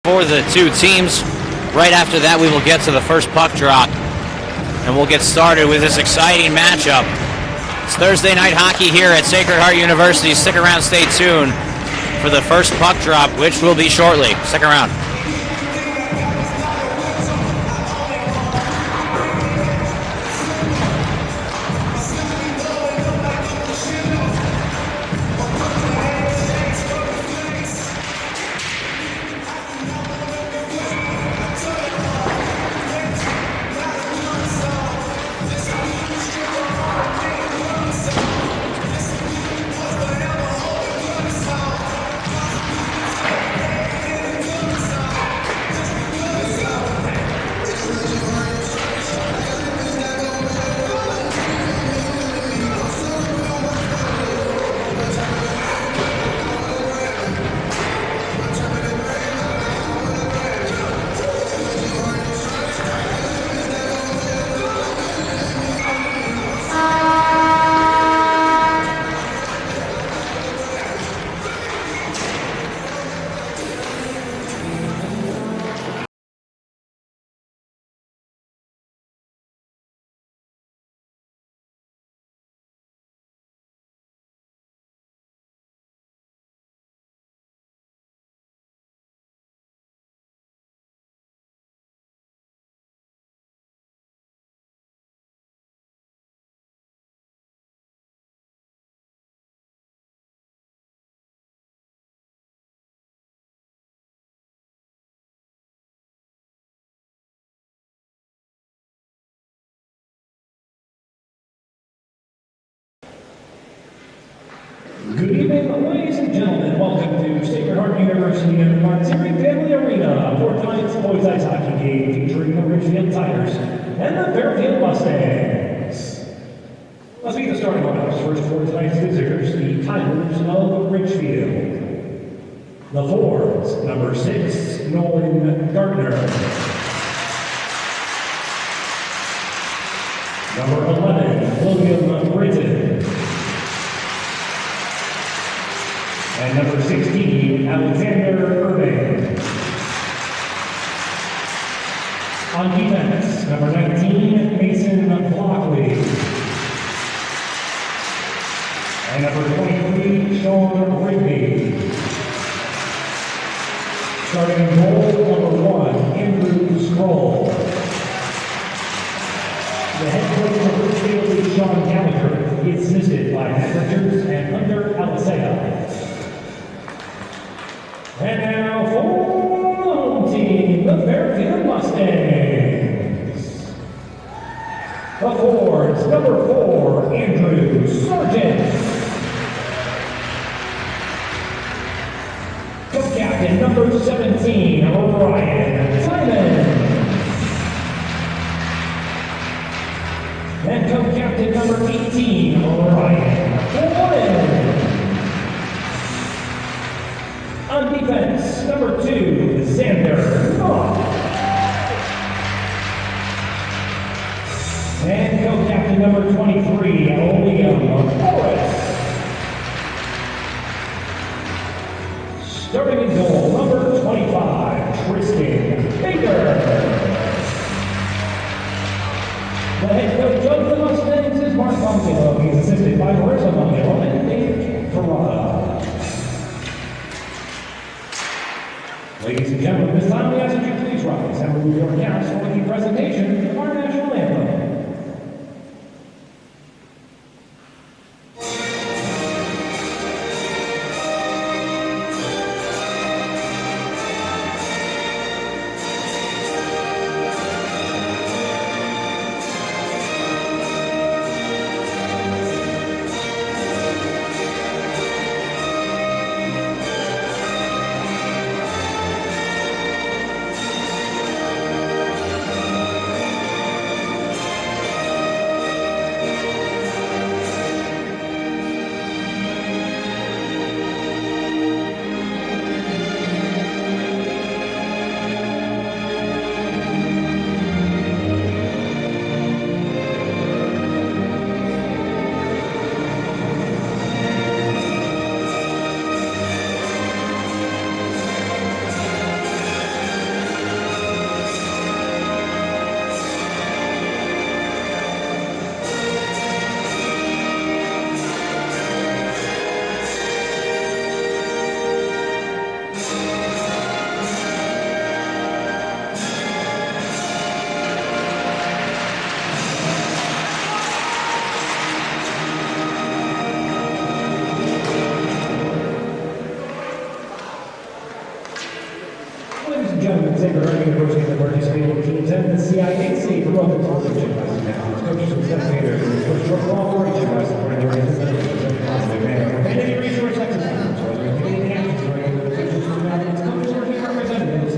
for the two teams. Right after that, we will get to the first puck drop, and we'll get started with this exciting matchup. It's Thursday night hockey here at Sacred Heart University. Stick around, stay tuned for the first puck drop, which will be shortly. Stick around. Good evening, ladies and gentlemen. Welcome to Sacred Heart University and Martiri Family Arena for tonight's boys ice hockey game featuring the Ridgefield Tigers and the Fairfield Mustangs. Let's meet the starting lineups. First for tonight's visitors, the Tigers of Ridgefield. The forwards, number 6, Nolan Gardner. Number 11, William Britton. And number 16, Alexander Irving. On defense, number 19, Mason Blockley. And number 23, Sean Rigby. Starting in goal, number 1, Andrew Scroll. The head coach of Ridgefield is Sean Gallagher. He is assisted by Matt Richards and Hunter Alisea. And now for the home team, the Fairfield Mustangs. The forwards, number 4, Andrew Sargent. Co-captain, number 17, Ryan Simon. And co-captain, number 18, Ryan Warde. On defense, number 2, Xander Knopf. And co-captain number 23, Liam Forrest. Starting in goal, number 25, Tristan Baker. The head coach of the Mustangs is Mark Montillo. He's assisted by Marissa Montillo and Dave Ferrara. Ladies and gentlemen, this time we ask that you please rise and remove your caps for the presentation of our national anthem. welcome to the gymnastic now. Coaches and spectators, first short ball for each of us. And any resource exercises, whether it's getting actions or coaches or team representatives,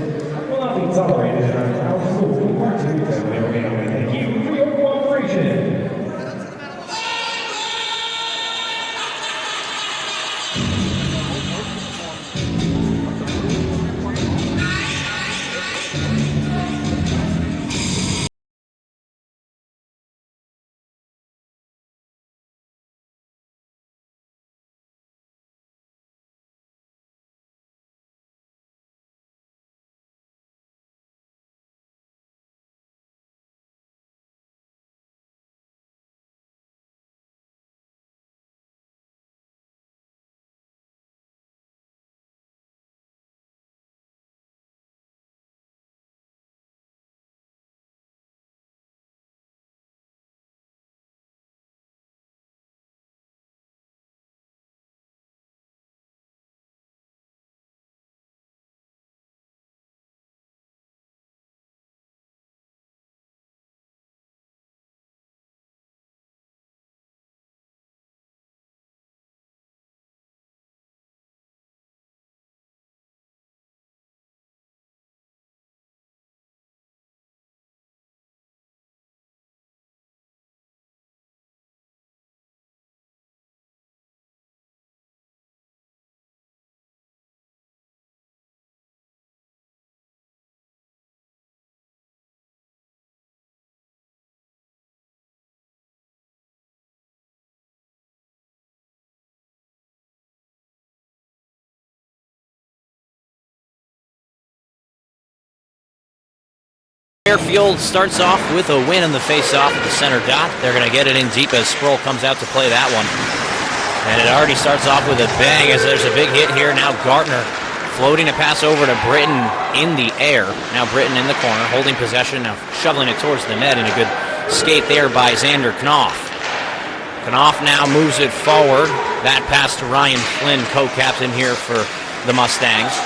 will not be tolerated in our school. Thank you for your cooperation. Fairfield starts off with a win in the face-off at the center dot. They're going to get it in deep as Sproul comes out to play that one. And it already starts off with a bang as there's a big hit here. Now Gartner floating a pass over to Britton in the air. Now Britton in the corner, holding possession, now shoveling it towards the net, and a good skate there by Xander Knopf. Knopf now moves it forward. That pass to Ryan Flynn, co-captain here for the Mustangs.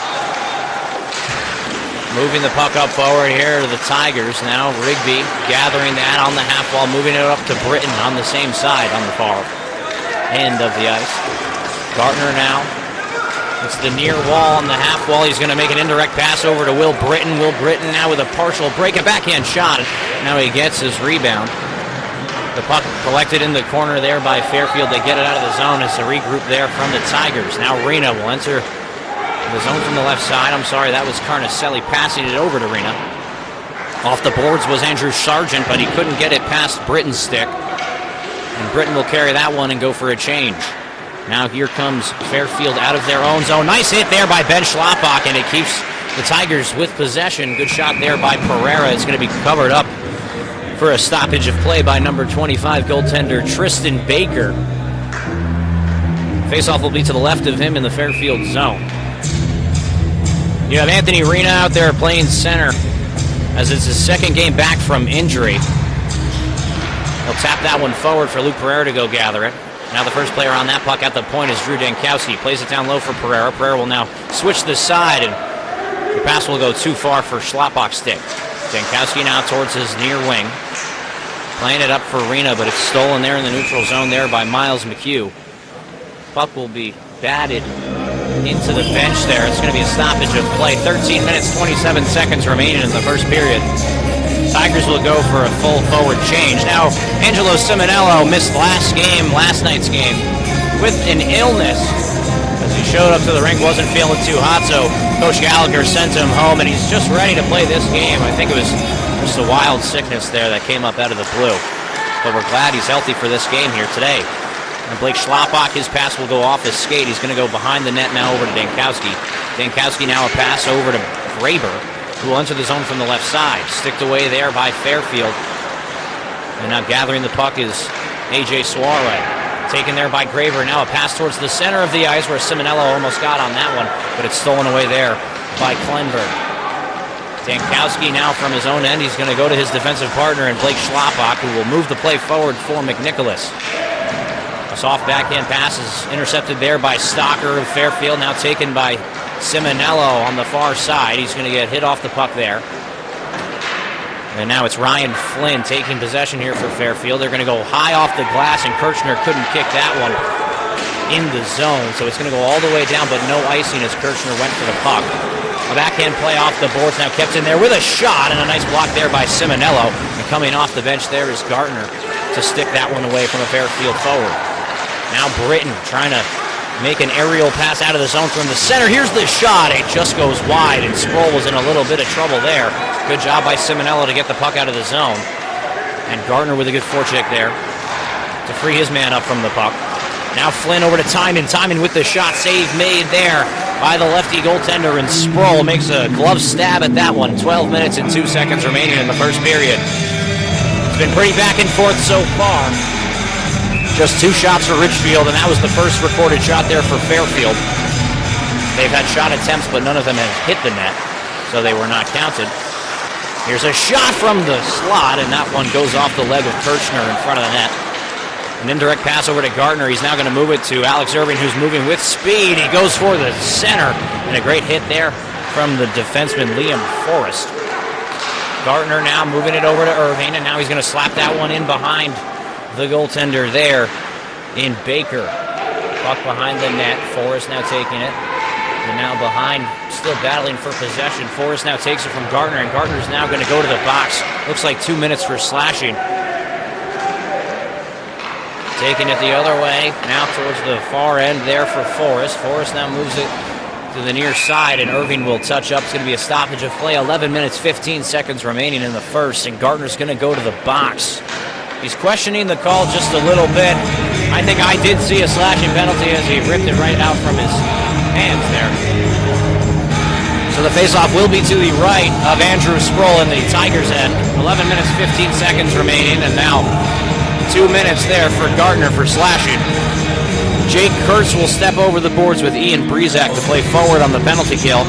Moving the puck up forward here to the Tigers. Now Rigby gathering that on the half wall, moving it up to Britton on the same side on the far end of the ice. Gartner now. It's the near wall on the half wall. He's going to make an indirect pass over to Will Britton. Will Britton now with a partial break, a backhand shot. Now he gets his rebound. The puck collected in the corner there by Fairfield. They get it out of the zone as a regroup there from the Tigers. Now Rena will enter the zone from the left side. I'm sorry, that was Carnacelli passing it over to Rena. Off the boards was Andrew Sargent, but he couldn't get it past Britton's stick. And Britton will carry that one and go for a change. Now here comes Fairfield out of their own zone. Nice hit there by Ben Schlapbach, and it keeps the Tigers with possession. Good shot there by Pereira. It's going to be covered up for a stoppage of play by number 25 goaltender Tristan Baker. Faceoff will be to the left of him in the Fairfield zone. You have Anthony Rena out there playing center as it's his second game back from injury. He'll tap that one forward for Luke Pereira to go gather it. Now the first player on that puck at the point is Drew Dankowski. Plays it down low for Pereira. Pereira will now switch the side, and the pass will go too far for Schlapbach's stick. Dankowski now towards his near wing. Playing it up for Rena, but it's stolen there in the neutral zone there by Miles McHugh. Puck will be batted into the bench there. It's going to be a stoppage of play. 13 minutes, 27 seconds remaining in the first period. Tigers will go for a full forward change. Now, Angelo Simonello missed last night's game, with an illness. As he showed up to the rink, wasn't feeling too hot, so Coach Gallagher sent him home, and he's just ready to play this game. I think it was just a wild sickness there that came up out of the blue. But we're glad he's healthy for this game here today. And Blake Schlapbach, his pass will go off his skate. He's going to go behind the net now over to Dankowski. Dankowski now a pass over to Graber, who will enter the zone from the left side. Sticked away there by Fairfield. And now gathering the puck is A.J. Soiree. Taken there by Graber. Now a pass towards the center of the ice where Simonello almost got on that one, but it's stolen away there by Klenberg. Dankowski now from his own end. He's going to go to his defensive partner in Blake Schlapbach, who will move the play forward for McNicholas. A soft backhand pass is intercepted there by Stocker of Fairfield, now taken by Simonello on the far side. He's going to get hit off the puck there. And now it's Ryan Flynn taking possession here for Fairfield. They're going to go high off the glass, and Kirchner couldn't kick that one in the zone. So it's going to go all the way down, but no icing as Kirchner went for the puck. A backhand play off the boards now kept in there with a shot, and a nice block there by Simonello. And coming off the bench there is Gartner to stick that one away from a Fairfield forward. Now Britton trying to make an aerial pass out of the zone from the center. Here's the shot. It just goes wide, and Sproul was in a little bit of trouble there. Good job by Simonello to get the puck out of the zone. And Gartner with a good forecheck there to free his man up from the puck. Now Flynn over to Timon. Timon with the shot. Save made there by the lefty goaltender, and Sproul makes a glove stab at that one. 12 minutes and 2 seconds remaining in the first period. It's been pretty back and forth so far. Just 2 shots for Ridgefield, and that was the first recorded shot there for Fairfield. They've had shot attempts, but none of them have hit the net, so they were not counted. Here's a shot from the slot, and that one goes off the leg of Kirchner in front of the net. An indirect pass over to Gartner. He's now going to move it to Alex Irving, who's moving with speed. He goes for the center, and a great hit there from the defenseman Liam Forrest. Gartner now moving it over to Irving, and now he's going to slap that one in behind the goaltender there in Baker. Puck behind the net. Forrest now taking it. And now behind, still battling for possession. Forrest now takes it from Gartner, and Gartner's now going to go to the box. Looks like 2 minutes for slashing. Taking it the other way, now towards the far end there for Forrest. Forrest now moves it to the near side, and Irving will touch up. It's going to be a stoppage of play. 11 minutes, 15 seconds remaining in the first, and Gartner's going to go to the box. He's questioning the call just a little bit. I think I did see a slashing penalty as he ripped it right out from his hands there. So the faceoff will be to the right of Andrew Sproul in the Tigers' end. 11 minutes, 15 seconds remaining, and now 2 minutes there for Gartner for slashing. Jake Kurtz will step over the boards with Ian Brezak to play forward on the penalty kill,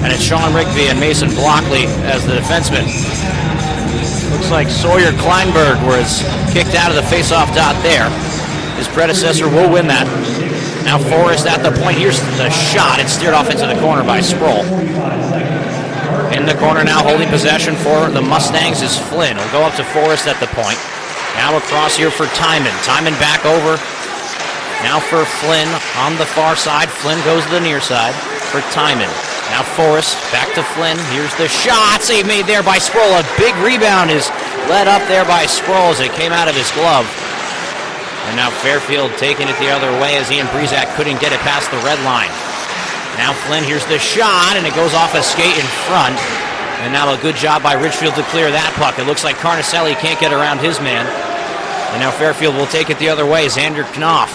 and it's Sean Rigby and Mason Blockley as the defensemen. Looks like Sawyer Kleinberg was kicked out of the faceoff dot there. His predecessor will win that. Now Forrest at the point. Here's the shot. It's steered off into the corner by Sproul. In the corner now, holding possession for the Mustangs is Flynn. He'll go up to Forrest at the point. Now across here for Timon. Timon back over. Now for Flynn on the far side. Flynn goes to the near side for Timon. Now Forrest back to Flynn. Here's the shot. Save made there by Sproul. A big rebound is led up there by Sproul as it came out of his glove. And now Fairfield taking it the other way as Ian Brezak couldn't get it past the red line. Now Flynn, here's the shot, and it goes off a skate in front. And now a good job by Ridgefield to clear that puck. It looks like Carnicelli can't get around his man. And now Fairfield will take it the other way. Xander Knopf.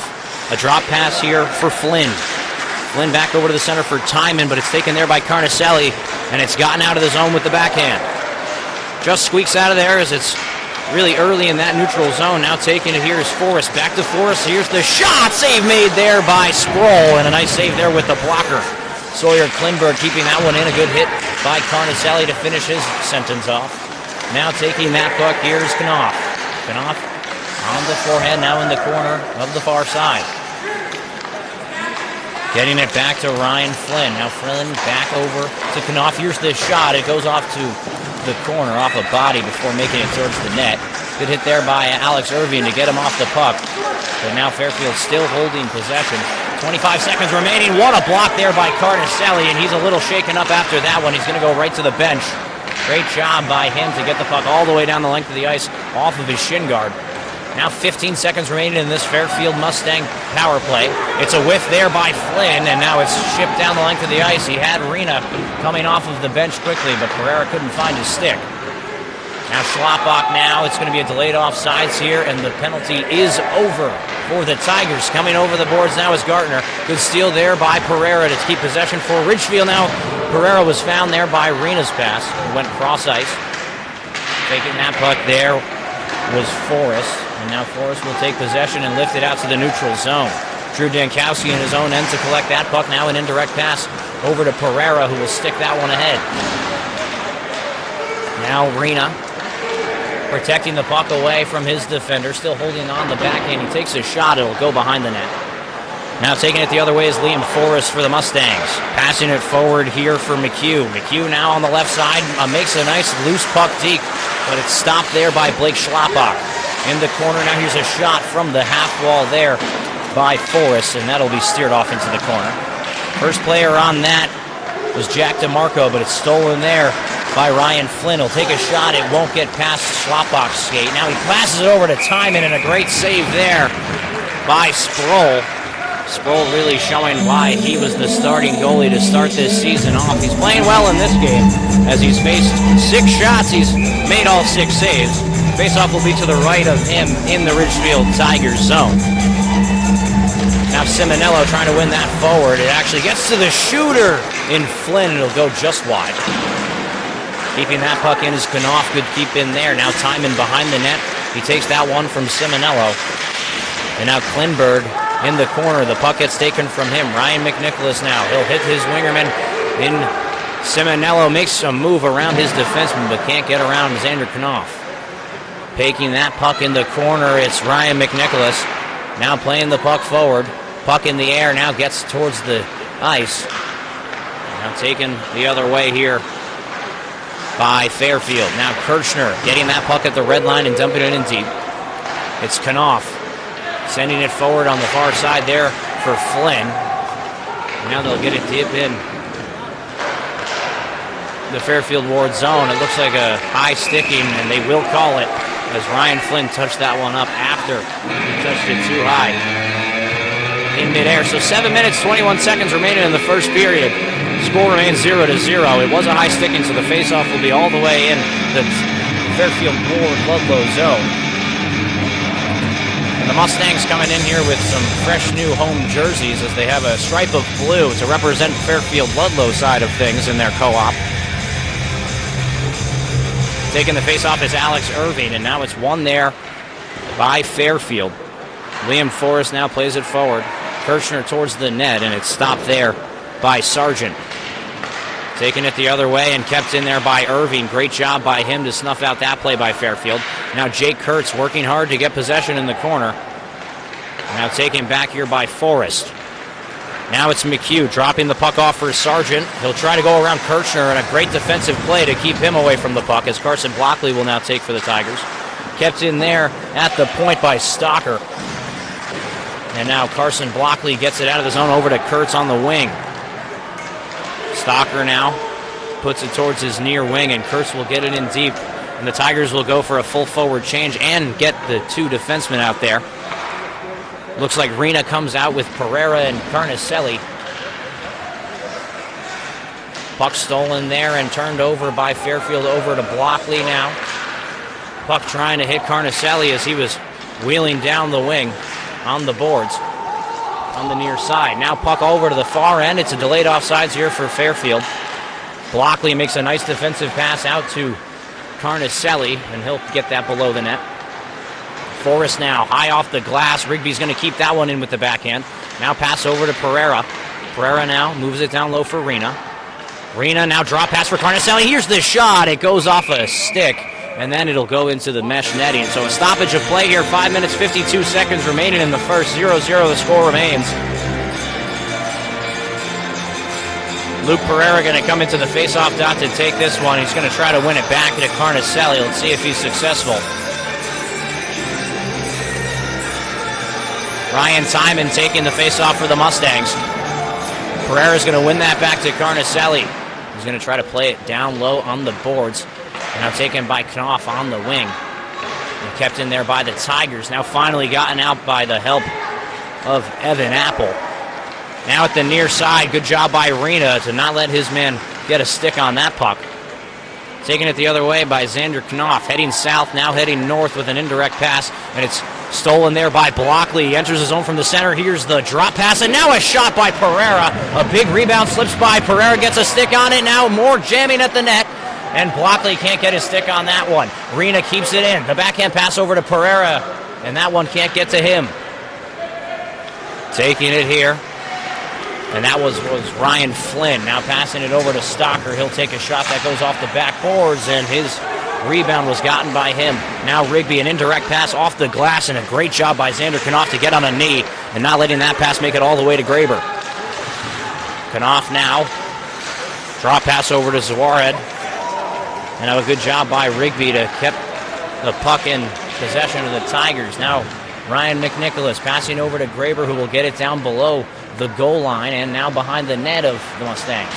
A drop pass here for Flynn. Flynn back over to the center for Timon, but it's taken there by Carnicelli, and it's gotten out of the zone with the backhand. Just squeaks out of there as it's really early in that neutral zone. Now taking it here is Forrest. Back to Forrest. Here's the shot. Save made there by Sproul, and a nice save there with the blocker. Sawyer Kleinberg keeping that one in. A good hit by Carnicelli to finish his sentence off. Now taking that puck, here's Knopf. Knopf on the forehand, now in the corner of the far side. Getting it back to Ryan Flynn. Now Flynn back over to Knopf. Here's the shot. It goes off to the corner, off a body before making it towards the net. Good hit there by Alex Irving to get him off the puck. But now Fairfield still holding possession. 25 seconds remaining. What a block there by Carnicelli, and he's a little shaken up after that one. He's going to go right to the bench. Great job by him to get the puck all the way down the length of the ice off of his shin guard. Now 15 seconds remaining in this Fairfield Mustang power play. It's a whiff there by Flynn, and now it's shipped down the length of the ice. He had Rena coming off of the bench quickly, but Pereira couldn't find his stick. Now Schlapbach now. It's going to be a delayed offsides here, and the penalty is over for the Tigers. Coming over the boards now is Gartner. Good steal there by Pereira to keep possession for Ridgefield. Now Pereira was found there by Rena's pass. Went cross ice. Taking that puck there was Forrest. And now Forrest will take possession and lift it out to the neutral zone. Drew Dankowski in his own end to collect that puck. Now an indirect pass over to Pereira, who will stick that one ahead. Now Rena protecting the puck away from his defender, still holding on the backhand. He takes a shot. It will go behind the net. Now taking it the other way is Liam Forrest for the Mustangs. Passing it forward here for McHugh. McHugh now on the left side makes a nice loose puck deke but it's stopped there by Blake Schlappach. In the corner now, here's a shot from the half wall there by Forrest, and that'll be steered off into the corner. First player on that was Jack DeMarco, but it's stolen there by Ryan Flynn. He'll take a shot. It won't get past Schlappach's skate. Now he passes it over to Timon, and a great save there by Sproul. Sproul really showing why he was the starting goalie to start this season off. He's playing well in this game as he's faced 6 shots. He's made all 6 saves. Faceoff will be to the right of him in the Ridgefield Tigers zone. Now Simonello trying to win that forward. It actually gets to the shooter in Flynn, and it'll go just wide. Keeping that puck in is Knopf. Good keep in there. Now Timon behind the net. He takes that one from Simonello. And now Klinberg in the corner. The puck gets taken from him. Ryan McNicholas now. He'll hit his wingerman. In Simonello makes a move around his defenseman, but can't get around Xander Knopf. Taking that puck in the corner, it's Ryan McNicholas. Now playing the puck forward. Puck in the air, now gets towards the ice. Now taken the other way here by Fairfield. Now Kirchner getting that puck at the red line and dumping it in deep. It's Knopf sending it forward on the far side there for Flynn. Now they'll get it deep in the Fairfield Warde zone. It looks like a high sticking, and they will call it as Ryan Flynn touched that one up after he touched it too high in midair. So 7 minutes, 21 seconds remaining in the first period. Score remains 0-0. It was a high sticking, so the faceoff will be all the way in the Fairfield Warde Ludlow zone. And the Mustangs coming in here with some fresh new home jerseys as they have a stripe of blue to represent Fairfield Ludlow side of things in their co-op. Taking the faceoff is Alex Irving, and now it's won there by Fairfield. Liam Forrest now plays it forward. Kirchner towards the net, and it's stopped there by Sargent. Taking it the other way and kept in there by Irving. Great job by him to snuff out that play by Fairfield. Now Jake Kurtz working hard to get possession in the corner. Now taken back here by Forrest. Now it's McHugh dropping the puck off for Sargent. He'll try to go around Kirchner, and a great defensive play to keep him away from the puck as Carson Blockley will now take for the Tigers. Kept in there at the point by Stocker. And now Carson Blockley gets it out of the zone over to Kurtz on the wing. Stocker now puts it towards his near wing, and Kurtz will get it in deep. And the Tigers will go for a full forward change and get the 2 defensemen out there. Looks like Rena comes out with Pereira and Carnicelli. Puck stolen there and turned over by Fairfield over to Blockley now. Puck trying to hit Carnicelli as he was wheeling down the wing on the boards on the near side. Now puck over to the far end. It's a delayed offsides here for Fairfield. Blockley makes a nice defensive pass out to Carnicelli, and he'll get that below the net. Forrest now high off the glass. Rigby's going to keep that one in with the backhand. Now pass over to Pereira. Pereira now moves it down low for Rena. Rena now drop pass for Carnicelli. Here's the shot. It goes off a stick, and then it'll go into the mesh netting. So a stoppage of play here. 5 minutes, 52 seconds remaining in the first. 0-0 the score remains. Luke Pereira going to come into the face-off dot to take this one. He's going to try to win it back to Carnicelli. Let's see if he's successful. Ryan Timon taking the face-off for the Mustangs. Pereira's going to win that back to Carnicelli. He's going to try to play it down low on the boards. Now taken by Knopf on the wing. And kept in there by the Tigers. Now finally gotten out by the help of Evan Apple. Now at the near side, good job by Rena to not let his man get a stick on that puck. Taking it the other way by Xander Knopf. Heading south, now heading north with an indirect pass. And it's stolen there by Blockley. He enters his zone from the center. Here's the drop pass, and now a shot by Pereira. A big rebound slips by. Pereira gets a stick on it. Now more jamming at the net, and Blockley can't get his stick on that one. Rena keeps it in. The backhand pass over to Pereira, and that one can't get to him. Taking it here, and that was Ryan Flynn. Now passing it over to Stocker. He'll take a shot that goes off the backboards, and his rebound was gotten by him. Now Rigby, an indirect pass off the glass, and a great job by Xander Knopf to get on a knee and not letting that pass make it all the way to Graber. Knopf now. Drop pass over to Zawarhead. And a good job by Rigby to keep the puck in possession of the Tigers. Now Ryan McNicholas passing over to Graber, who will get it down below the goal line and now behind the net of the Mustangs.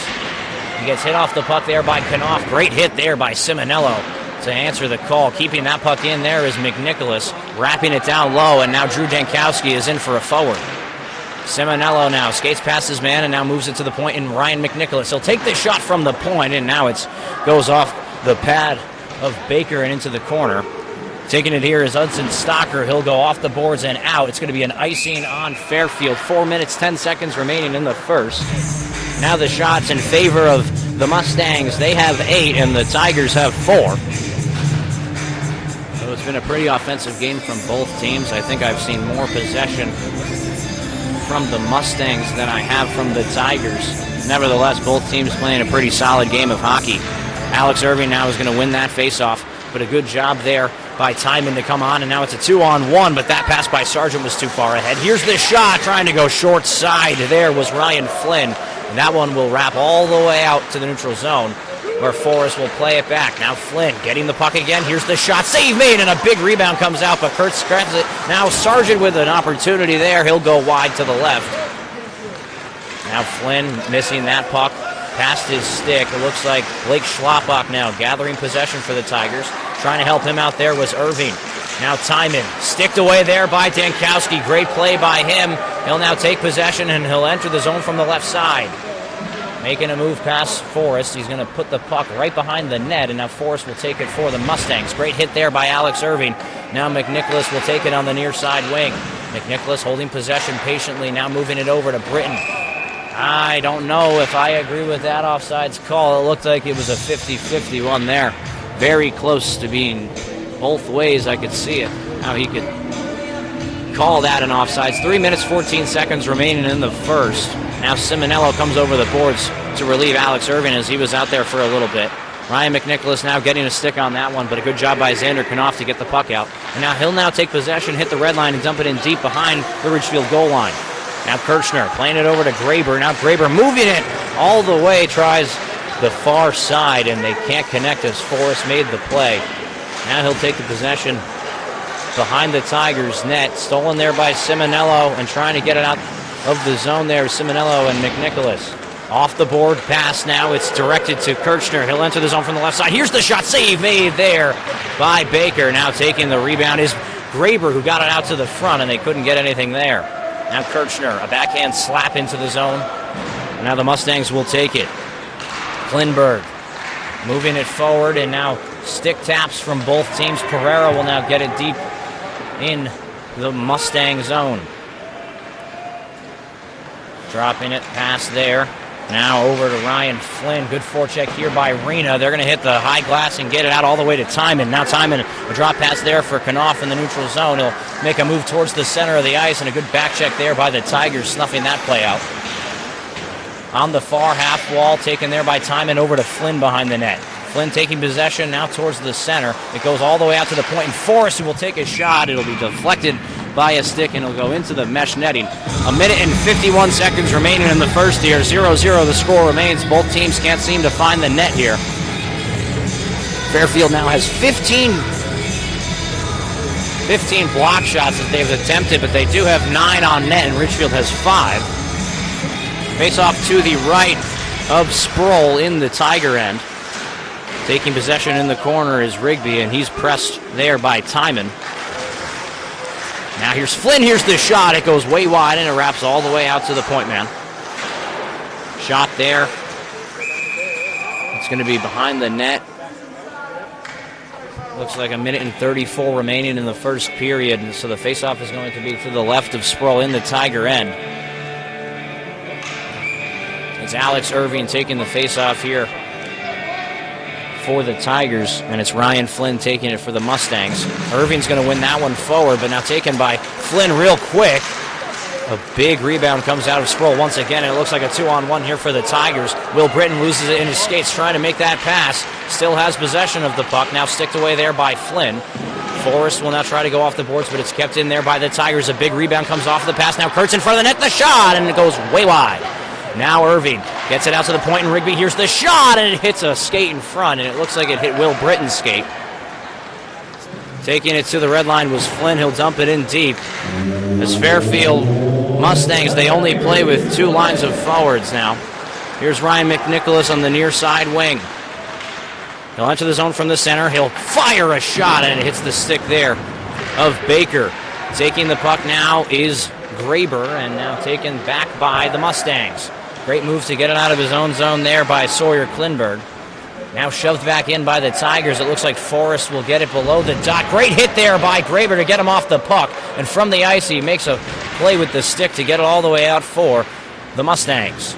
He gets hit off the puck there by Knopf. Great hit there by Simonello to answer the call. Keeping that puck in there is McNicholas, wrapping it down low, and now Drew Dankowski is in for a forward. Simonello now skates past his man and now moves it to the point in Ryan McNicholas. He'll take the shot from the point, and now it goes off the pad of Baker and into the corner. Taking it here is Hudson Stocker. He'll go off the boards and out. It's going to be an icing on Fairfield. 4 minutes, 10 seconds remaining in the first. Now the shots in favor of the Mustangs. They have 8 and the Tigers have 4. So it's been a pretty offensive game from both teams. I think I've seen more possession from the Mustangs than I have from the Tigers. Nevertheless, both teams playing a pretty solid game of hockey. Alex Irving now is going to win that faceoff, but a good job there by Timon to come on, and now it's a 2-on-1, but that pass by Sargent was too far ahead. Here's the shot, trying to go short side. There was Ryan Flynn, and that one will wrap all the way out to the neutral zone, where Forrest will play it back. Now Flynn getting the puck again. Here's the shot, save made, and a big rebound comes out, but Kurt scratches it. Now Sargent with an opportunity there. He'll go wide to the left. Now Flynn missing that puck past his stick. It looks like Blake Schlappak now gathering possession for the Tigers. Trying to help him out there was Irving. Now Timon sticked away there by Dankowski. Great play by him. He'll now take possession and he'll enter the zone from the left side. Making a move past Forrest. He's going to put the puck right behind the net, and now Forrest will take it for the Mustangs. Great hit there by Alex Irving. Now McNicholas will take it on the near side wing. McNicholas holding possession patiently, now moving it over to Britton. I don't know if I agree with that offsides call. It looked like it was a 50-50 one there. Very close to being both ways. I could see it, how he could call that an offsides. 3 minutes, 14 seconds remaining in the first. Now Simonello comes over the boards to relieve Alex Irving as he was out there for a little bit. Ryan McNicholas now getting a stick on that one, but a good job by Xander Knopf to get the puck out. And now he'll now take possession, hit the red line, and dump it in deep behind the Ridgefield goal line. Now Kirchner playing it over to Graber. Now Graber moving it all the way, tries the far side, and they can't connect as Forrest made the play. Now he'll take the possession behind the Tigers' net. Stolen there by Simonello, and trying to get it out of the zone there, Simonello and McNicholas. Off the board pass now. It's directed to Kirchner. He'll enter the zone from the left side. Here's the shot. Save made there by Baker. Now taking the rebound is Graber, who got it out to the front, and they couldn't get anything there. Now Kirchner, a backhand slap into the zone. Now the Mustangs will take it. Klinberg moving it forward, and now stick taps from both teams. Pereira will now get it deep in the Mustang zone. Dropping it past there. Now over to Ryan Flynn. Good forecheck here by Rena. They're going to hit the high glass and get it out all the way to Timon. Now Timon, a drop pass there for Knopf in the neutral zone. He'll make a move towards the center of the ice, and a good back check there by the Tigers, snuffing that play out. On the far half wall, taken there by Timon, over to Flynn behind the net. Flynn taking possession now towards the center. It goes all the way out to the point, and Forrest will take a shot. It'll be deflected by a stick, and it'll go into the mesh netting. 1 minute and 51 seconds remaining in the first here. 0-0 the score remains. Both teams can't seem to find the net here. Fairfield now has 15 block shots that they've attempted, but they do have 9 on net, and Ridgefield has 5. Face off to the right of Sproul in the Tiger end. Taking possession in the corner is Rigby, and he's pressed there by Timon. Now here's Flynn, here's the shot. It goes way wide, and it wraps all the way out to the point man. Shot there. It's going to be behind the net. Looks like 1 minute and 34 remaining in the first period, and so the faceoff is going to be to the left of Sproul in the Tiger end. It's Alex Irving taking the faceoff here for the Tigers, and it's Ryan Flynn taking it for the Mustangs. Irving's going to win that one forward, but now taken by Flynn real quick. A big rebound comes out of Sproul once again, and it looks like a 2-on-1 here for the Tigers. Will Britton loses it in his skates, trying to make that pass. Still has possession of the puck, now sticked away there by Flynn. Forrest will now try to go off the boards, but it's kept in there by the Tigers. A big rebound comes off the pass. Now Kurtz in front of the net, the shot, and it goes way wide. Now Irving gets it out to the point, and Rigby here's the shot, and it hits a skate in front, and it looks like it hit Will Britton's skate. Taking it to the red line was Flynn. He'll dump it in deep. As Fairfield Mustangs, they only play with 2 lines of forwards now. Here's Ryan McNicholas on the near side wing. He'll enter the zone from the center. He'll fire a shot, and it hits the stick there of Baker. Taking the puck now is Graber, and now taken back by the Mustangs. Great move to get it out of his own zone there by Sawyer Klinberg. Now shoved back in by the Tigers. It looks like Forrest will get it below the dot. Great hit there by Graber to get him off the puck. And from the ice, he makes a play with the stick to get it all the way out for the Mustangs.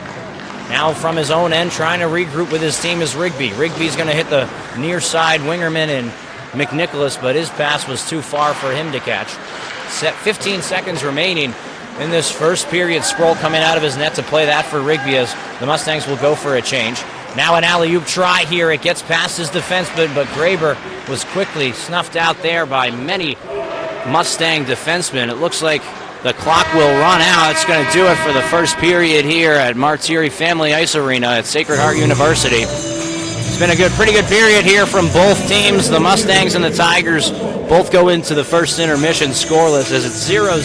Now from his own end, trying to regroup with his team is Rigby. Rigby's going to hit the near side wingerman and McNicholas, but his pass was too far for him to catch. 15 seconds remaining in this first period. Sproul coming out of his net to play that for Rigby as the Mustangs will go for a change. Now an alley-oop try here. It gets past his defenseman, but Graber was quickly snuffed out there by many Mustang defensemen. It looks like the clock will run out. It's going to do it for the first period here at Martiri Family Ice Arena at Sacred Heart University. It's been a pretty good period here from both teams. The Mustangs and the Tigers both go into the first intermission scoreless as it's 0-0.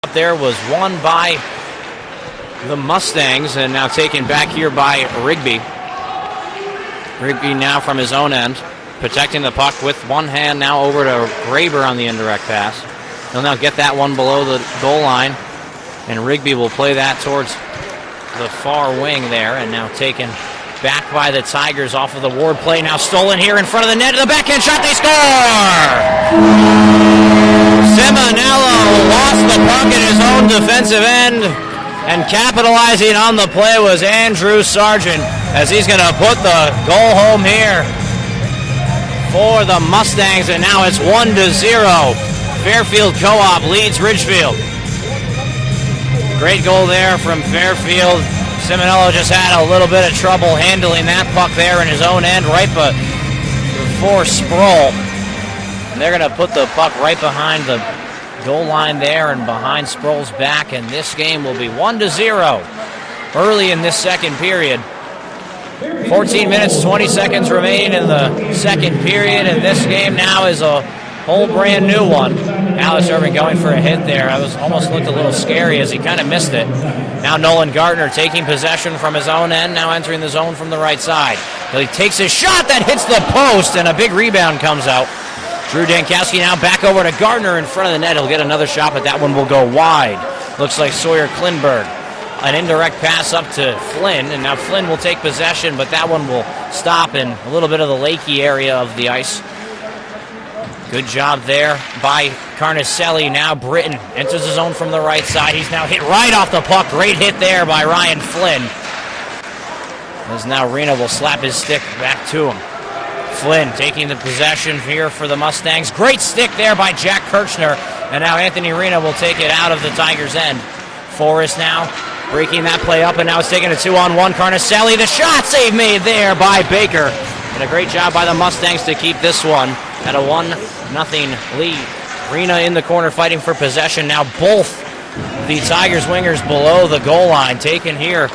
up there was won by the Mustangs and now taken back here by Rigby. Rigby now from his own end, protecting the puck with one hand now over to Graber on the indirect pass. He'll now get that one below the goal line, and Rigby will play that towards the far wing there, and now taken back by the Tigers off of the Warde play. Now stolen here in front of the net. The backhand shot, they score! Simonello lost the puck at his own defensive end, and capitalizing on the play was Andrew Sargent, as he's going to put the goal home here for the Mustangs, and now it's 1-0. Fairfield Co-op leads Ridgefield. Great goal there from Fairfield. Simonello just had a little bit of trouble handling that puck there in his own end right before Sproul. And they're going to put the puck right behind the goal line there and behind Sproul's back, and this game will be 1-0 early in this second period. 14 minutes, 20 seconds remaining in the second period, and this game now is a whole brand new one. Alex Irving going for a hit there. It almost looked a little scary as he kind of missed it. Now Nolan Gardner taking possession from his own end, now entering the zone from the right side. He takes his shot that hits the post, and a big rebound comes out. Drew Dankowski now back over to Gardner in front of the net. He'll get another shot, but that one will go wide. Looks like Sawyer Klinberg. An indirect pass up to Flynn, and now Flynn will take possession, but that one will stop in a little bit of the lakey area of the ice. Good job there by Carnicelli. Now Britton enters the zone from the right side. He's now hit right off the puck. Great hit there by Ryan Flynn. As now Rena will slap his stick back to him. Flynn taking the possession here for the Mustangs. Great stick there by Jack Kirchner. And now Anthony Rena will take it out of the Tigers' end. Forrest now breaking that play up, and now it's taking a 2-on-1. Carnicelli, the shot save made there by Baker. And a great job by the Mustangs to keep this one at a 1-0 lead. Rena in the corner fighting for possession. Now both the Tigers wingers below the goal line, taken here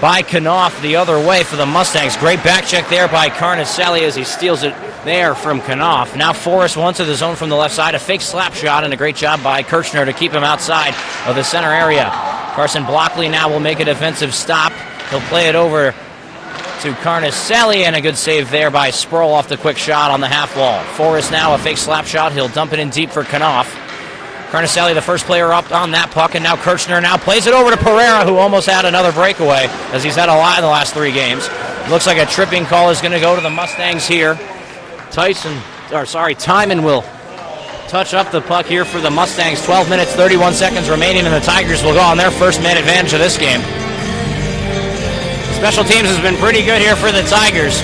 by Knopf the other way for the Mustangs. Great back check there by Carnicelli as he steals it there from Knopf. Now Forrest went to the zone from the left side. A fake slap shot, and a great job by Kirchner to keep him outside of the center area. Carson Blockley now will make a defensive stop. He'll play it over to Carnicelli, and a good save there by Sproul off the quick shot on the half wall. Forrest now a fake slap shot. He'll dump it in deep for Knopf. Carnicelli, the first player up on that puck, and now Kirchner now plays it over to Pereira, who almost had another breakaway, as he's had a lot in the last 3 games. Looks like a tripping call is going to go to the Mustangs here. Timon will touch up the puck here for the Mustangs. 12 minutes, 31 seconds remaining, and the Tigers will go on their first man advantage of this game. Special teams has been pretty good here for the Tigers,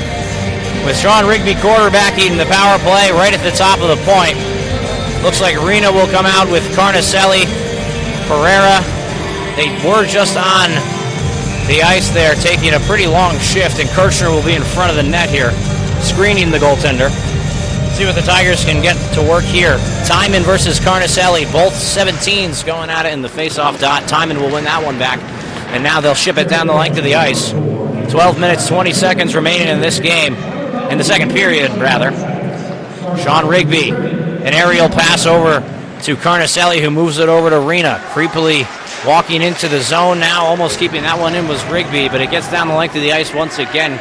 with Sean Rigby quarterbacking the power play right at the top of the point. Looks like Rena will come out with Carnicelli, Pereira. They were just on the ice there, taking a pretty long shift, and Kirchner will be in front of the net here, screening the goaltender. See what the Tigers can get to work here. Timon versus Carnicelli, both 17s going at it in the face-off dot. Timon will win that one back, and now they'll ship it down the length of the ice. 12 minutes, 20 seconds remaining in this game, in the second period, rather. Sean Rigby, an aerial pass over to Carnicelli, who moves it over to Rena. Creepily walking into the zone now, almost keeping that one in was Rigby, but it gets down the length of the ice once again.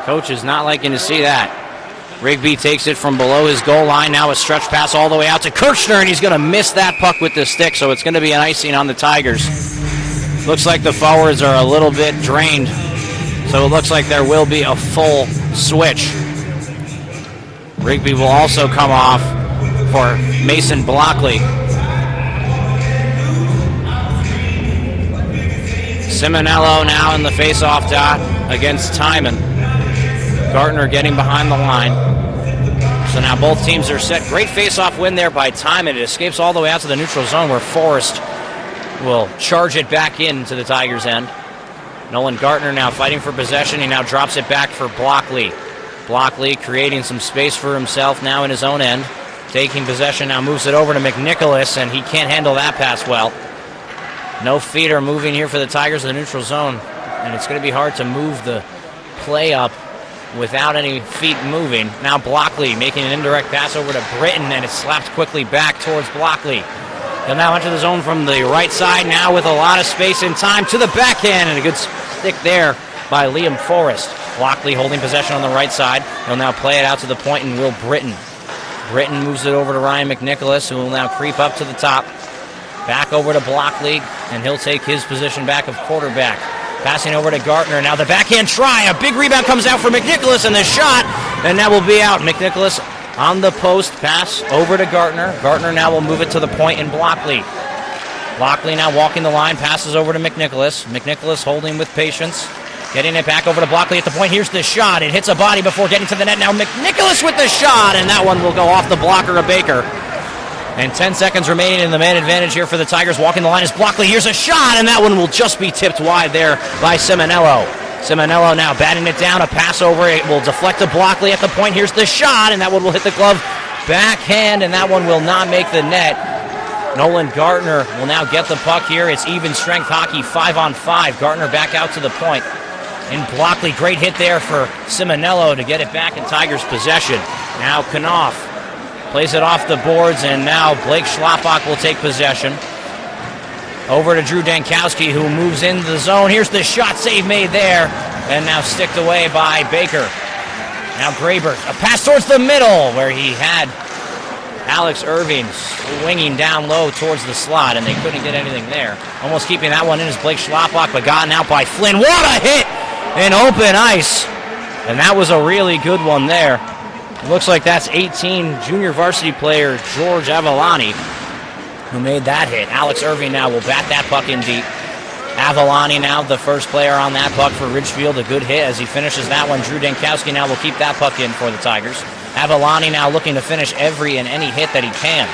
Coach is not liking to see that. Rigby takes it from below his goal line. Now a stretch pass all the way out to Kirchner, and he's going to miss that puck with the stick, so it's going to be an icing on the Tigers. Looks like the forwards are a little bit drained, so it looks like there will be a full switch. Rigby will also come off for Mason Blockley. Simonello now in the face-off dot against Timon. Gardner getting behind the line. So now both teams are set. Great face-off win there by Timon. It escapes all the way out to the neutral zone, where Forrest will charge it back into the Tigers' end. Nolan Gardner now fighting for possession. He now drops it back for Blockley. Blockley creating some space for himself now in his own end. Taking possession, now moves it over to McNicholas, and he can't handle that pass well. No feet are moving here for the Tigers in the neutral zone, and it's going to be hard to move the play up without any feet moving. Now Blockley making an indirect pass over to Britton, and it's slapped quickly back towards Blockley. He'll now enter the zone from the right side now with a lot of space and time to the backhand, and a good stick there by Liam Forrest. Blockley holding possession on the right side. He'll now play it out to the point, and Will Britton. Britton moves it over to Ryan McNicholas, who will now creep up to the top. Back over to Blockley, and he'll take his position back of quarterback. Passing over to Gartner. Now the backhand try. A big rebound comes out for McNicholas, and the shot, and that will be out. McNicholas on the post, pass over to Gartner. Gartner now will move it to the point in Blockley. Blockley now walking the line, passes over to McNicholas. McNicholas holding with patience. Getting it back over to Blockley at the point. Here's the shot. It hits a body before getting to the net. Now McNicholas with the shot, and that one will go off the blocker of Baker. And 10 seconds remaining in the man advantage here for the Tigers. Walking the line is Blockley. Here's a shot, and that one will just be tipped wide there by Simonello. Simonello now batting it down. A pass over. It will deflect to Blockley at the point. Here's the shot, and that one will hit the glove backhand, and that one will not make the net. Nolan Gartner will now get the puck here. It's even strength hockey, 5-on-5. Gartner back out to the point. In Blockley, great hit there for Simonello to get it back in Tigers' possession. Now Knopf plays it off the boards, and now Blake Schlappak will take possession. Over to Drew Dankowski, who moves into the zone. Here's the shot, save made there, and now sticked away by Baker. Now Graber, a pass towards the middle, where he had Alex Irving swinging down low towards the slot, and they couldn't get anything there. Almost keeping that one in is Blake Schlappak, but gotten out by Flynn. What a hit in open ice, and that was a really good one there. It looks like that's 18 junior varsity player George Avalani who made that hit. Alex Irving now will bat that puck in deep. Avalani now the first player on that puck for Ridgefield. A good hit as he finishes that one. Drew Dankowski now will keep that puck in for the Tigers. Avalani now looking to finish every and any hit that he can.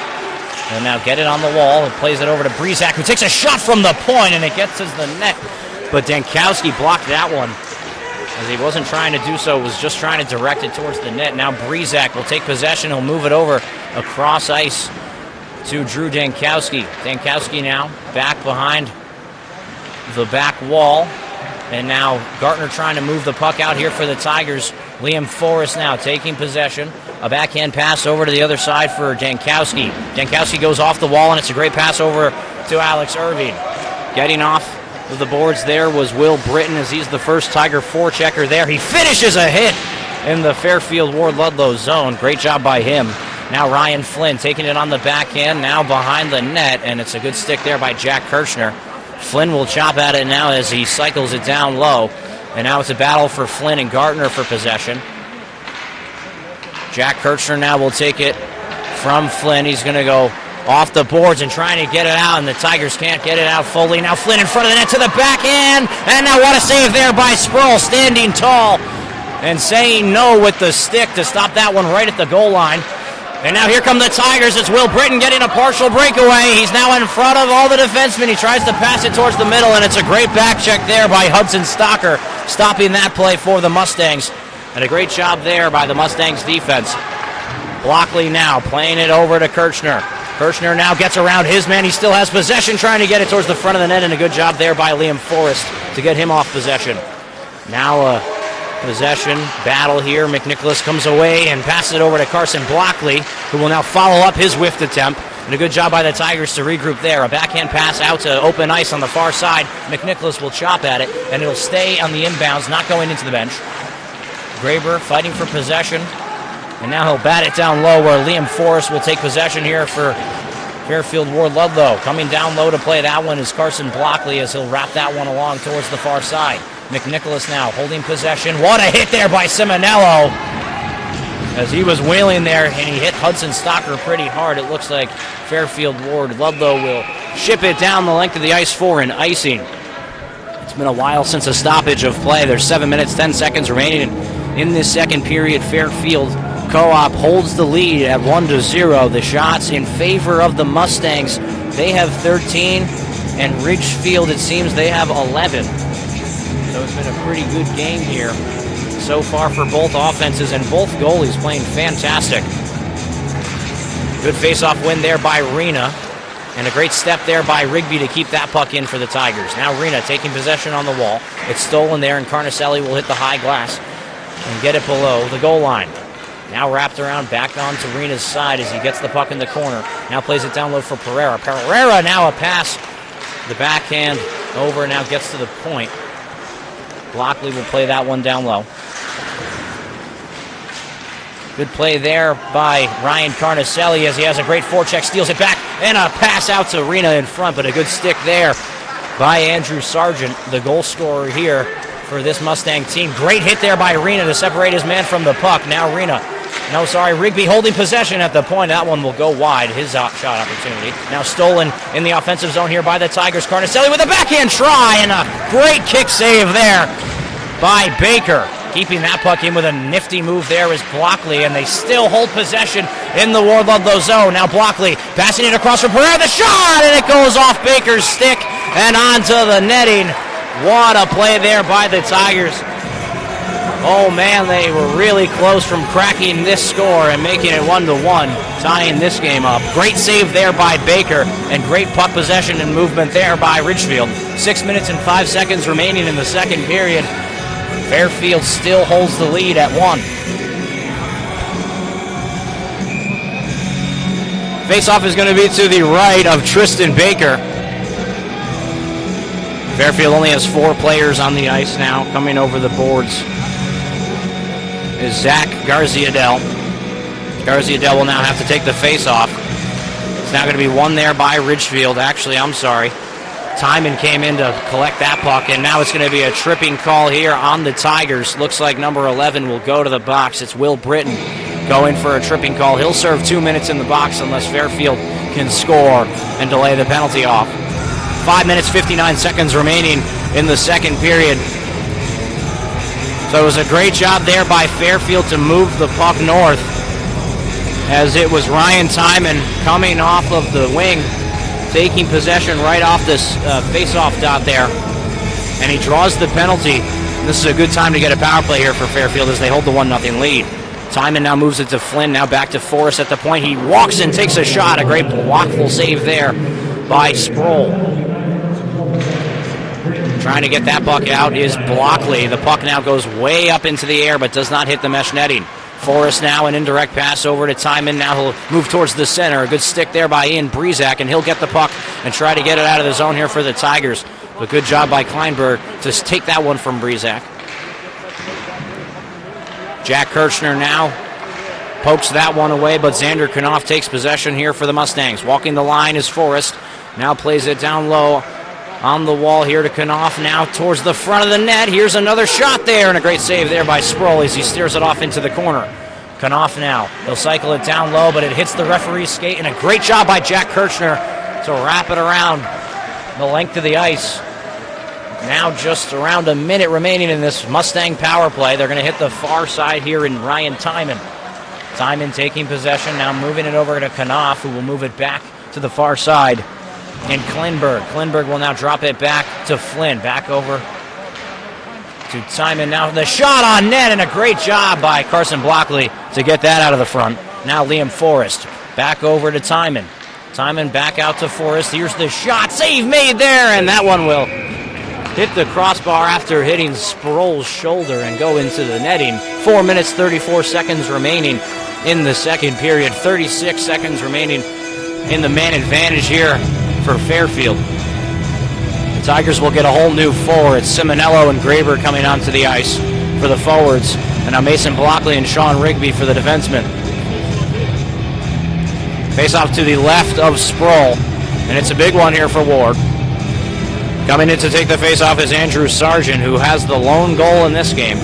And now get it on the wall and plays it over to Breezak, who takes a shot from the point, and it gets to the net. But Dankowski blocked that one, as he wasn't trying to do so, was just trying to direct it towards the net. Now Breezak will take possession. He'll move it over across ice to Drew Dankowski. Dankowski now back behind the back wall. And now Gartner trying to move the puck out here for the Tigers. Liam Forrest now taking possession. A backhand pass over to the other side for Dankowski. Dankowski goes off the wall, and it's a great pass over to Alex Irving. Getting off of the boards there was Will Britton, as he's the first Tiger forechecker there. He finishes a hit in the Fairfield Warde Ludlow zone. Great job by him. Now Ryan Flynn taking it on the backhand, now behind the net, and it's a good stick there by Jack Kirchner. Flynn will chop at it now as he cycles it down low. And now it's a battle for Flynn and Gartner for possession. Jack Kirchner now will take it from Flynn. He's going to go off the boards and trying to get it out, and the Tigers can't get it out fully. Now Flynn in front of the net to the backhand, and now what a save there by Sproul, standing tall and saying no with the stick to stop that one right at the goal line. And now here come the Tigers. It's Will Britton getting a partial breakaway. He's now in front of all the defensemen. He tries to pass it towards the middle, and it's a great back check there by Hudson Stocker, stopping that play for the Mustangs. And a great job there by the Mustangs defense. Blockley now playing it over to Kirchner. Kirchner now gets around his man. He still has possession, trying to get it towards the front of the net, and a good job there by Liam Forrest to get him off possession. Now a possession battle here. McNicholas comes away and passes it over to Carson Blockley, who will now follow up his whiffed attempt. And a good job by the Tigers to regroup there. A backhand pass out to open ice on the far side. McNicholas will chop at it, and it'll stay on the inbounds, not going into the bench. Graber fighting for possession, and now he'll bat it down low, where Liam Forrest will take possession here for Fairfield Warde Ludlow. Coming down low to play that one is Carson Blockley, as he'll wrap that one along towards the far side. McNicholas now holding possession. What a hit there by Simonello, as he was wheeling there, and he hit Hudson Stocker pretty hard. It looks like Fairfield Warde Ludlow will ship it down the length of the ice for an icing. It's been a while since a stoppage of play. There's 7 minutes, 10 seconds remaining in this second period. Fairfield Co-op holds the lead at 1-0. The shots in favor of the Mustangs, they have 13, and Ridgefield, it seems, they have 11. So it's been a pretty good game here so far for both offenses, and both goalies playing fantastic. Good face-off win there by Rena, and a great step there by Rigby to keep that puck in for the Tigers. Now Rena taking possession on the wall. It's stolen there, and Carnicelli will hit the high glass and get it below the goal line. Now wrapped around back onto Rena's side as he gets the puck in the corner. Now plays it down low for Pereira. Pereira now a pass. The backhand over, now gets to the point. Blockley will play that one down low. Good play there by Ryan Carnicelli as he has a great forecheck, steals it back, and a pass out to Rena in front, but a good stick there by Andrew Sargent, the goal scorer here for this Mustang team. Great hit there by Rena to separate his man from the puck. Now Rigby holding possession at the point. That one will go wide, his shot opportunity. Now stolen in the offensive zone here by the Tigers. Carnicelli with a backhand try, and a great kick save there by Baker. Keeping that puck in with a nifty move there is Blockley, and they still hold possession in the Warde Ludlow zone. Now Blockley passing it across for Pereira, the shot, and it goes off Baker's stick and onto the netting. What a play there by the Tigers. Oh man, they were really close from cracking this score and making it 1-1, tying this game up. Great save there by Baker, and great puck possession and movement there by Ridgefield. 6 minutes and 5 seconds remaining in the second period. Fairfield still holds the lead at 1. Face-off is going to be to the right of Tristan Baker. Fairfield only has 4 players on the ice now. Coming over the boards is Zach Garziadel. Garziadel will now have to take the face-off. It's now going to be won there by Ridgefield. Actually, I'm sorry. Timon came in to collect that puck, and now it's going to be a tripping call here on the Tigers. Looks like number 11 will go to the box. It's Will Britton going for a tripping call. He'll serve 2 minutes in the box unless Fairfield can score and delay the penalty off. 5 minutes, 59 seconds remaining in the second period. So it was a great job there by Fairfield to move the puck north, as it was Ryan Timon coming off of the wing, taking possession right off this face-off dot there, and he draws the penalty. This is a good time to get a power play here for Fairfield as they hold the 1-0 lead. Timon now moves it to Flynn, now back to Forrest at the point. He walks and takes a shot. A great blockful save there by Sproul. Trying to get that puck out is Blockley. The puck now goes way up into the air but does not hit the mesh netting. Forrest now an indirect pass over to Timon. Now he'll move towards the center. A good stick there by Ian Brezak, and he'll get the puck and try to get it out of the zone here for the Tigers. But good job by Kleinberg to take that one from Brezak. Jack Kirchner now pokes that one away, but Xander Knopf takes possession here for the Mustangs. Walking the line is Forrest. Now plays it down low on the wall here to Knopf, now towards the front of the net. Here's another shot there, and a great save there by Sproul as he steers it off into the corner. Knopf now, he'll cycle it down low, but it hits the referee's skate, and a great job by Jack Kirchner to wrap it around the length of the ice. Now just around a minute remaining in this Mustang power play. They're going to hit the far side here in Ryan Timon. Timon taking possession, now moving it over to Knopf, who will move it back to the far side. And Kleinberg will now drop it back to Flynn. Back over to Timon. Now the shot on net, and a great job by Carson Blockley to get that out of the front. Now Liam Forrest back over to Timon. Timon back out to Forrest. Here's the shot. Save made there, and that one will hit the crossbar after hitting Sproul's shoulder and go into the netting. 4 minutes, 34 seconds remaining in the second period. 36 seconds remaining in the man advantage here for Fairfield. The Tigers will get a whole new four. It's Simonello and Graber coming onto the ice for the forwards, and now Mason Blockley and Sean Rigby for the defensemen. Face off to the left of Sproul, and it's a big one here for Warde. Coming in to take the face off is Andrew Sargent, who has the lone goal in this game.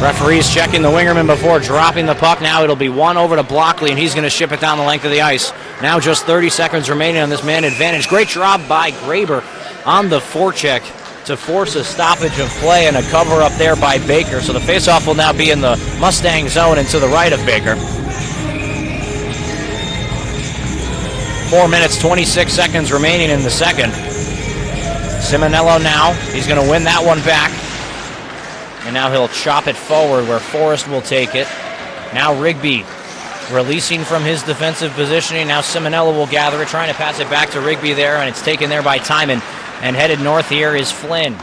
Referees checking the wingerman before dropping the puck. Now it'll be one over to Blockley, and he's going to ship it down the length of the ice. Now just 30 seconds remaining on this man advantage. Great job by Graber on the forecheck to force a stoppage of play and a cover up there by Baker. So the faceoff will now be in the Mustang zone and to the right of Baker. 4 minutes, 26 seconds remaining in the second. Simonello now, he's going to win that one back. And now he'll chop it forward where Forrest will take it. Now Rigby releasing from his defensive positioning. Now Simonello will gather it, trying to pass it back to Rigby there, and it's taken there by Timon. And headed north here is Flynn.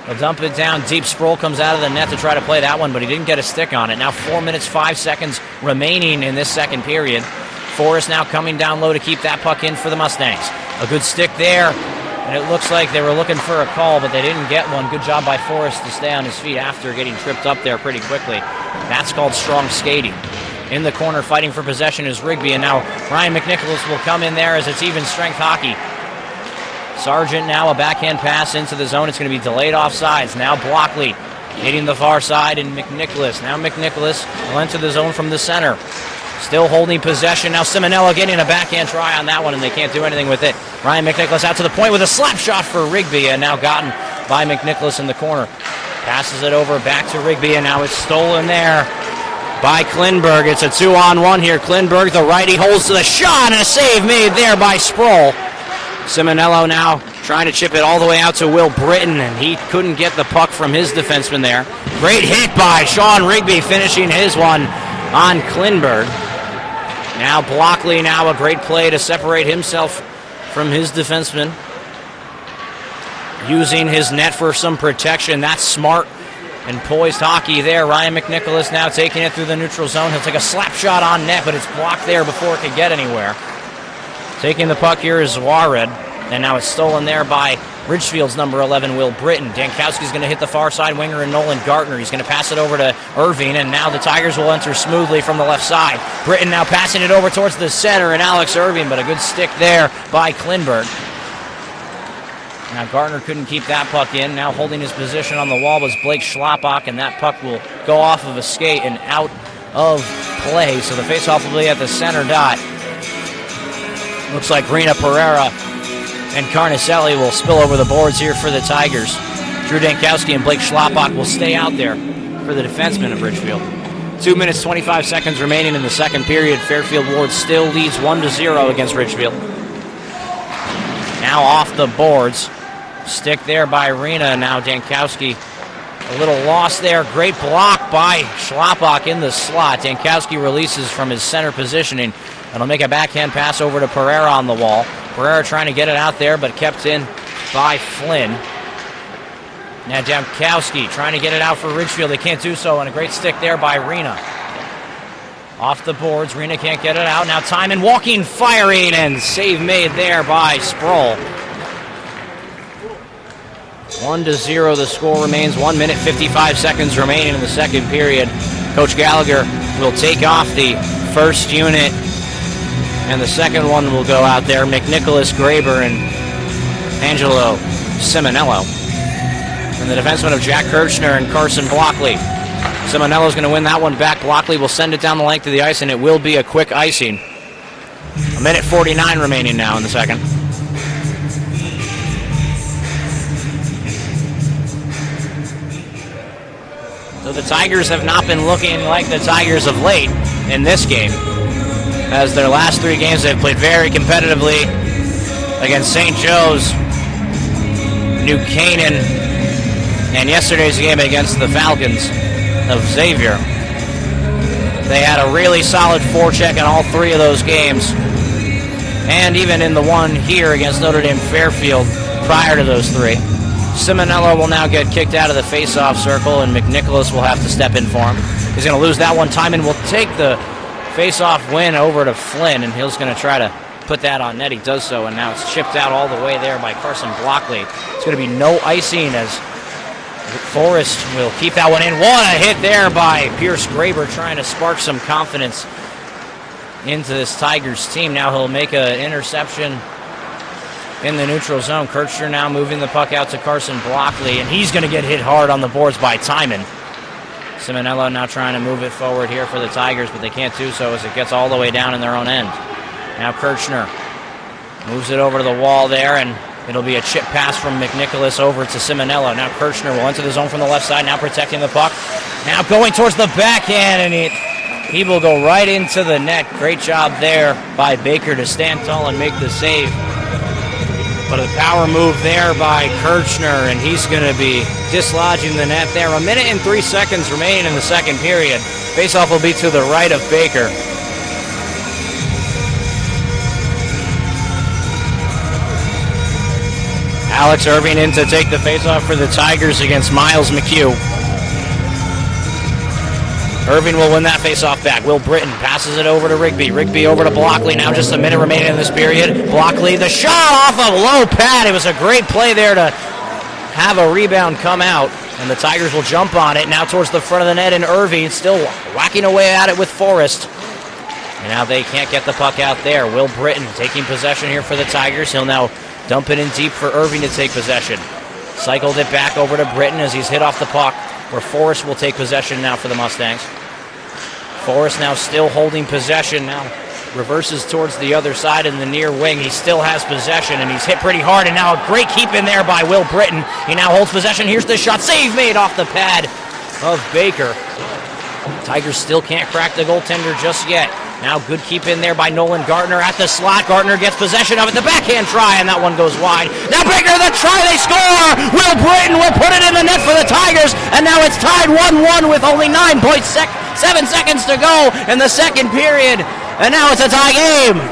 He'll dump it down deep. Sproul comes out of the net to try to play that one, but he didn't get a stick on it. Now 4 minutes, 5 seconds remaining in this second period. Forrest now coming down low to keep that puck in for the Mustangs. A good stick there, and it looks like they were looking for a call, but they didn't get one. Good job by Forrest to stay on his feet after getting tripped up there pretty quickly. That's called strong skating. In the corner fighting for possession is Rigby, and now Ryan McNicholas will come in there as it's even strength hockey. Sargent now a backhand pass into the zone. It's going to be delayed offsides. Now Blockley hitting the far side, and McNicholas. Now McNicholas will enter the zone from the center. Still holding possession. Now Simonello getting a backhand try on that one, and they can't do anything with it. Ryan McNicholas out to the point with a slap shot for Rigby, and now gotten by McNicholas in the corner. Passes it over back to Rigby, and now it's stolen there by Klinberg. It's a 2-on-1 here. Klinberg, the righty, holds to the shot, and a save made there by Sproul. Simonello now trying to chip it all the way out to Will Britton, and he couldn't get the puck from his defenseman there. Great hit by Sean Rigby, finishing his one on Klinberg. Now Blockley, now a great play to separate himself from his defenseman, using his net for some protection. That's smart and poised hockey there. Ryan McNicholas now taking it through the neutral zone. He'll take a slap shot on net, but it's blocked there before it could get anywhere. Taking the puck here is Warde, and now it's stolen there by Ridgefield's number 11, Will Britton. Dankowski's going to hit the far side winger and Nolan Gartner. He's going to pass it over to Irving, and now the Tigers will enter smoothly from the left side. Britton now passing it over towards the center, and Alex Irving, but a good stick there by Klinberg. Now Gartner couldn't keep that puck in. Now holding his position on the wall was Blake Schlappak, and that puck will go off of a skate and out of play. So the faceoff will be at the center dot. Looks like Rena Pereira and Carnicelli will spill over the boards here for the Tigers. Drew Dankowski and Blake Schlappak will stay out there for the defensemen of Ridgefield. 2 minutes, 25 seconds remaining in the second period. Fairfield Warde still leads 1-0 against Ridgefield. Now off the boards. Stick there by Rena. Now Dankowski a little lost there. Great block by Schlappak in the slot. Dankowski releases from his center positioning, and he'll make a backhand pass over to Pereira on the wall. Pereira trying to get it out there, but kept in by Flynn. Now Dankowski trying to get it out for Ridgefield. They can't do so, and a great stick there by Rena. Off the boards, Rena can't get it out. Now Timon walking, firing, and save made there by Sproul. 1-0 the score remains. 1 minute, 55 seconds remaining in the second period. Coach Gallagher will take off the first unit, and the second one will go out there. McNicholas, Graber, and Angelo Simonello. And the defensemen of Jack Kirchner and Carson Blockley. Simonello's going to win that one back. Blockley will send it down the length of the ice, and it will be a quick icing. 1 minute 49 remaining now in the second. So the Tigers have not been looking like the Tigers of late in this game, as their last 3 games they've played very competitively against St. Joe's, New Canaan, and yesterday's game against the Falcons of Xavier. They had a really solid forecheck in all 3 of those games, and even in the one here against Notre Dame Fairfield prior to those 3. Simonello will now get kicked out of the face-off circle, and McNicholas will have to step in for him. He's going to lose that one. Timon will take the face-off win over to Flynn, and he's going to try to put that on net. He does so, and now it's chipped out all the way there by Carson Blockley. It's going to be no icing as Forrest will keep that one in. What a hit there by Pierce Graber, trying to spark some confidence into this Tigers team. Now he'll make an interception in the neutral zone. Kirchner now moving the puck out to Carson Blockley, and he's going to get hit hard on the boards by Timon. Simonello now trying to move it forward here for the Tigers, but they can't do so as it gets all the way down in their own end. Now Kirchner moves it over to the wall there, and it'll be a chip pass from McNicholas over to Simonello. Now Kirchner will enter the zone from the left side, now protecting the puck. Now going towards the backhand, and he will go right into the net. Great job there by Baker to stand tall and make the save. But a power move there by Kirchner, and he's going to be dislodging the net there. 1 minute and 3 seconds remaining in the second period. Faceoff will be to the right of Baker. Alex Irving in to take the faceoff for the Tigers against Miles McHugh. Irving will win that faceoff back. Will Britton passes it over to Rigby. Rigby over to Blockley. Now just a minute remaining in this period. Blockley, the shot off a low pad. It was a great play there to have a rebound come out. And the Tigers will jump on it. Now towards the front of the net, and Irving still whacking away at it with Forrest. And now they can't get the puck out there. Will Britton taking possession here for the Tigers. He'll now dump it in deep for Irving to take possession. Cycled it back over to Britton as he's hit off the puck, where Forrest will take possession now for the Mustangs. Forrest now still holding possession. Now reverses towards the other side in the near wing. He still has possession, and he's hit pretty hard. And now a great keep in there by Will Britton. He now holds possession. Here's the shot. Save made off the pad of Baker. Tigers still can't crack the goaltender just yet. Now good keep in there by Nolan Gardner at the slot. Gardner gets possession of it. The backhand try, and that one goes wide. Now Baker, the try, they score! Will Britton will put it in the net for the Tigers, and now it's tied 1-1 with only 9.7 seconds to go in the second period. And now it's a tie game.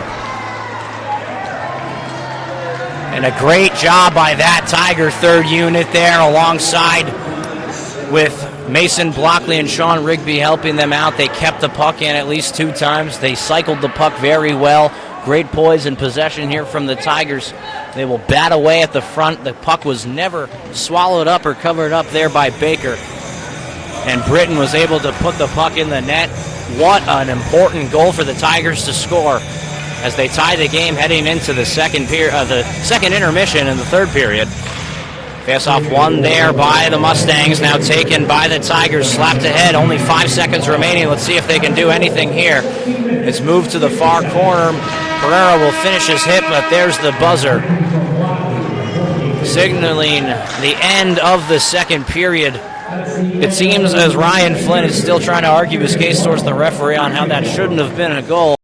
And a great job by that Tiger third unit there, alongside with Mason Blockley and Sean Rigby helping them out. They kept the puck in at least 2 times. They cycled the puck very well. Great poise and possession here from the Tigers. They will bat away at the front. The puck was never swallowed up or covered up there by Baker. And Britton was able to put the puck in the net. What an important goal for the Tigers to score as they tie the game heading into the second intermission in the third period. Face-off won there by the Mustangs, now taken by the Tigers, slapped ahead, only 5 seconds remaining. Let's see if they can do anything here. It's moved to the far corner. Pereira will finish his hit, but there's the buzzer, signaling the end of the second period. It seems as Ryan Flynn is still trying to argue his case towards the referee on how that shouldn't have been a goal.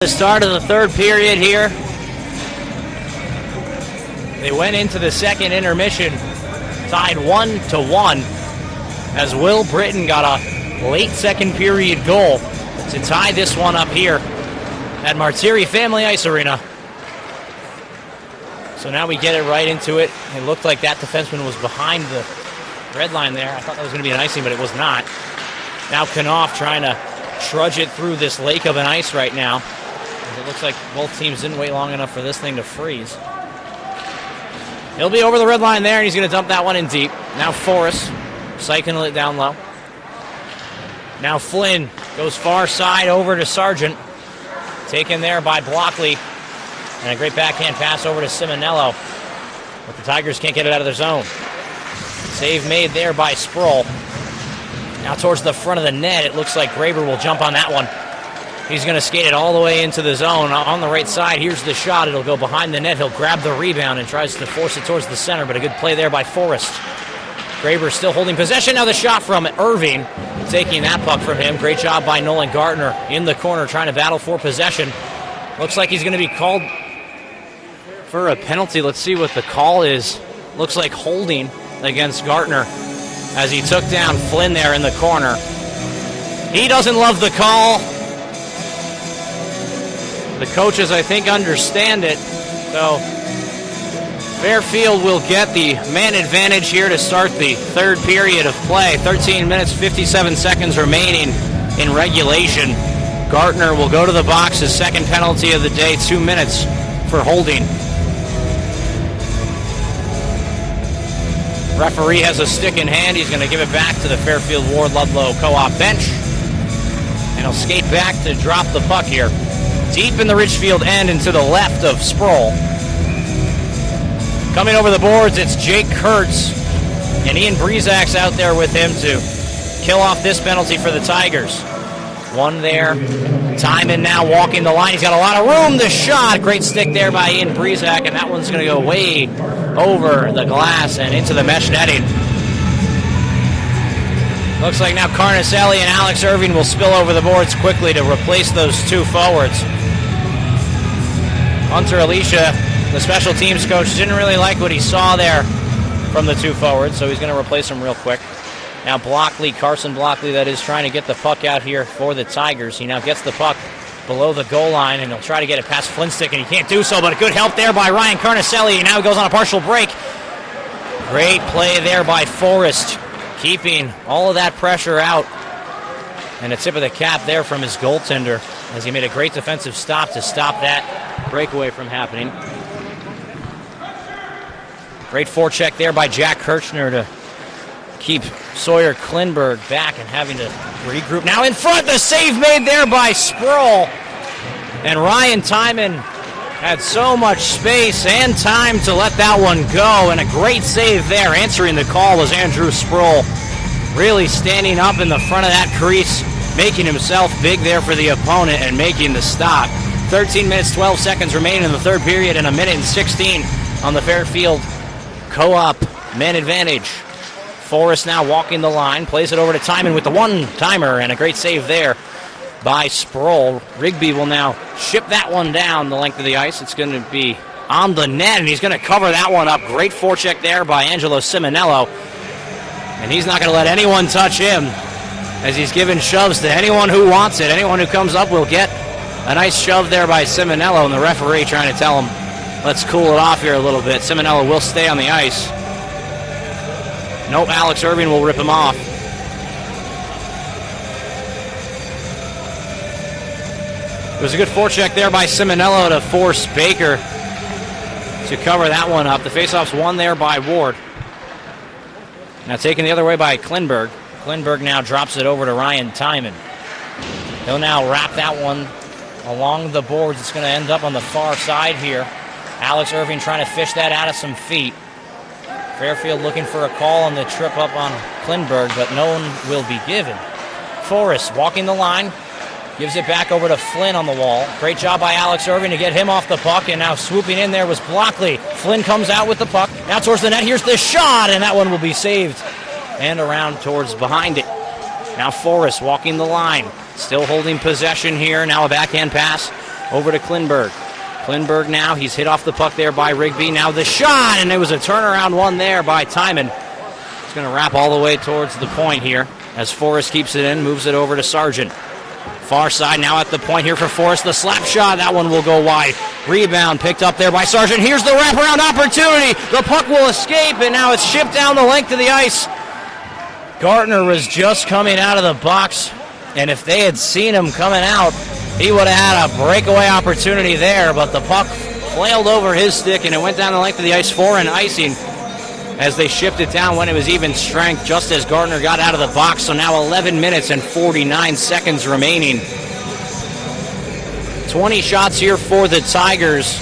The start of the third period here. They went into the second intermission tied 1-1 as Will Britton got a late second period goal to tie this one up here at Martiri Family Ice Arena. So now we get it right into it. It looked like that defenseman was behind the red line there. I thought that was going to be an icing, but it was not. Now Knopf trying to trudge it through this lake of an ice right now. It looks like both teams didn't wait long enough for this thing to freeze. He'll be over the red line there, and he's going to dump that one in deep. Now Forrest cycling it down low. Now Flynn goes far side over to Sargent. Taken there by Blockley. And a great backhand pass over to Simonello. But the Tigers can't get it out of their zone. Save made there by Sproul. Now towards the front of the net, it looks like Graber will jump on that one. He's going to skate it all the way into the zone. On the right side, here's the shot. It'll go behind the net. He'll grab the rebound and tries to force it towards the center, but a good play there by Forrest. Graber still holding possession. Now the shot from Irving, taking that puck from him. Great job by Nolan Gartner in the corner trying to battle for possession. Looks like he's going to be called for a penalty. Let's see what the call is. Looks like holding against Gartner as he took down Flynn there in the corner. He doesn't love the call. The coaches, I think, understand it. So Fairfield will get the man advantage here to start the third period of play. 13 minutes, 57 seconds remaining in regulation. Gartner will go to the box, his second penalty of the day, 2 minutes for holding. Referee has a stick in hand. He's going to give it back to the Fairfield Warde Ludlow co-op bench. And he'll skate back to drop the puck here. Deep in the Ridgefield end and to the left of Sproul. Coming over the boards, it's Jake Kurtz. And Ian Brezak's out there with him to kill off this penalty for the Tigers. One there. Timon now walking the line. He's got a lot of room. The shot. Great stick there by Ian Brezak. And that one's going to go way over the glass and into the mesh netting. Looks like now Carnicelli and Alex Irving will spill over the boards quickly to replace those two forwards. Hunter Alicia, the special teams coach, didn't really like what he saw there from the two forwards, so he's going to replace them real quick. Now Blockley, Carson Blockley, that is trying to get the puck out here for the Tigers. He now gets the puck below the goal line, and he'll try to get it past Flintstick, and he can't do so, but a good help there by Ryan Carnicelli. Now he goes on a partial break. Great play there by Forrest, keeping all of that pressure out. And a tip of the cap there from his goaltender as he made a great defensive stop to stop that breakaway from happening. Great forecheck there by Jack Kirchner to keep Sawyer Klinberg back and having to regroup. Now in front, the save made there by Sproul. And Ryan Timon had so much space and time to let that one go, and a great save there. Answering the call was Andrew Sproul, really standing up in the front of that crease, making himself big there for the opponent and making the stop. 13 minutes, 12 seconds remaining in the third period, and a minute and 16 on the Fairfield co-op man advantage. Forrest now walking the line, plays it over to Timon with the one-timer, and a great save there by Sproul. Rigby will now ship that one down the length of the ice. It's going to be on the net, and he's going to cover that one up. Great forecheck there by Angelo Simonello. And he's not going to let anyone touch him as he's giving shoves to anyone who wants it. Anyone who comes up will get a nice shove there by Simonello, and the referee trying to tell him, let's cool it off here a little bit. Simonello will stay on the ice. Nope, Alex Irving will rip him off. It was a good forecheck there by Simonello to force Baker to cover that one up. The faceoff's won there by Warde. Now taken the other way by Klinberg. Klinberg now drops it over to Ryan Timon. He'll now wrap that one along the boards. It's going to end up on the far side here. Alex Irving trying to fish that out of some feet. Fairfield looking for a call on the trip up on Klinberg, but no one will be given. Forrest walking the line. Gives it back over to Flynn on the wall. Great job by Alex Irving to get him off the puck, and now swooping in there was Blockley. Flynn comes out with the puck. Now towards the net. Here's the shot, and that one will be saved. And around towards behind it. Now Forrest walking the line. Still holding possession here. Now a backhand pass Over to Klinberg. Klinberg now, he's hit off the puck there by Rigby. Now the shot, and it was a turnaround one there by Timon. He's going to wrap all the way towards the point here as Forrest keeps it in, moves it over to Sargent. Far side now at the point here for Forrest. The slap shot, that one will go wide. Rebound picked up there by Sargent. Here's the wraparound opportunity. The puck will escape, and now it's shipped down the length of the ice. Gartner was just coming out of the box, and if they had seen him coming out, he would have had a breakaway opportunity there, but the puck flailed over his stick, and it went down the length of the ice for an icing as they shipped it down when it was even strength, just as Gartner got out of the box. So now 11 minutes and 49 seconds remaining. 20 shots here for the Tigers,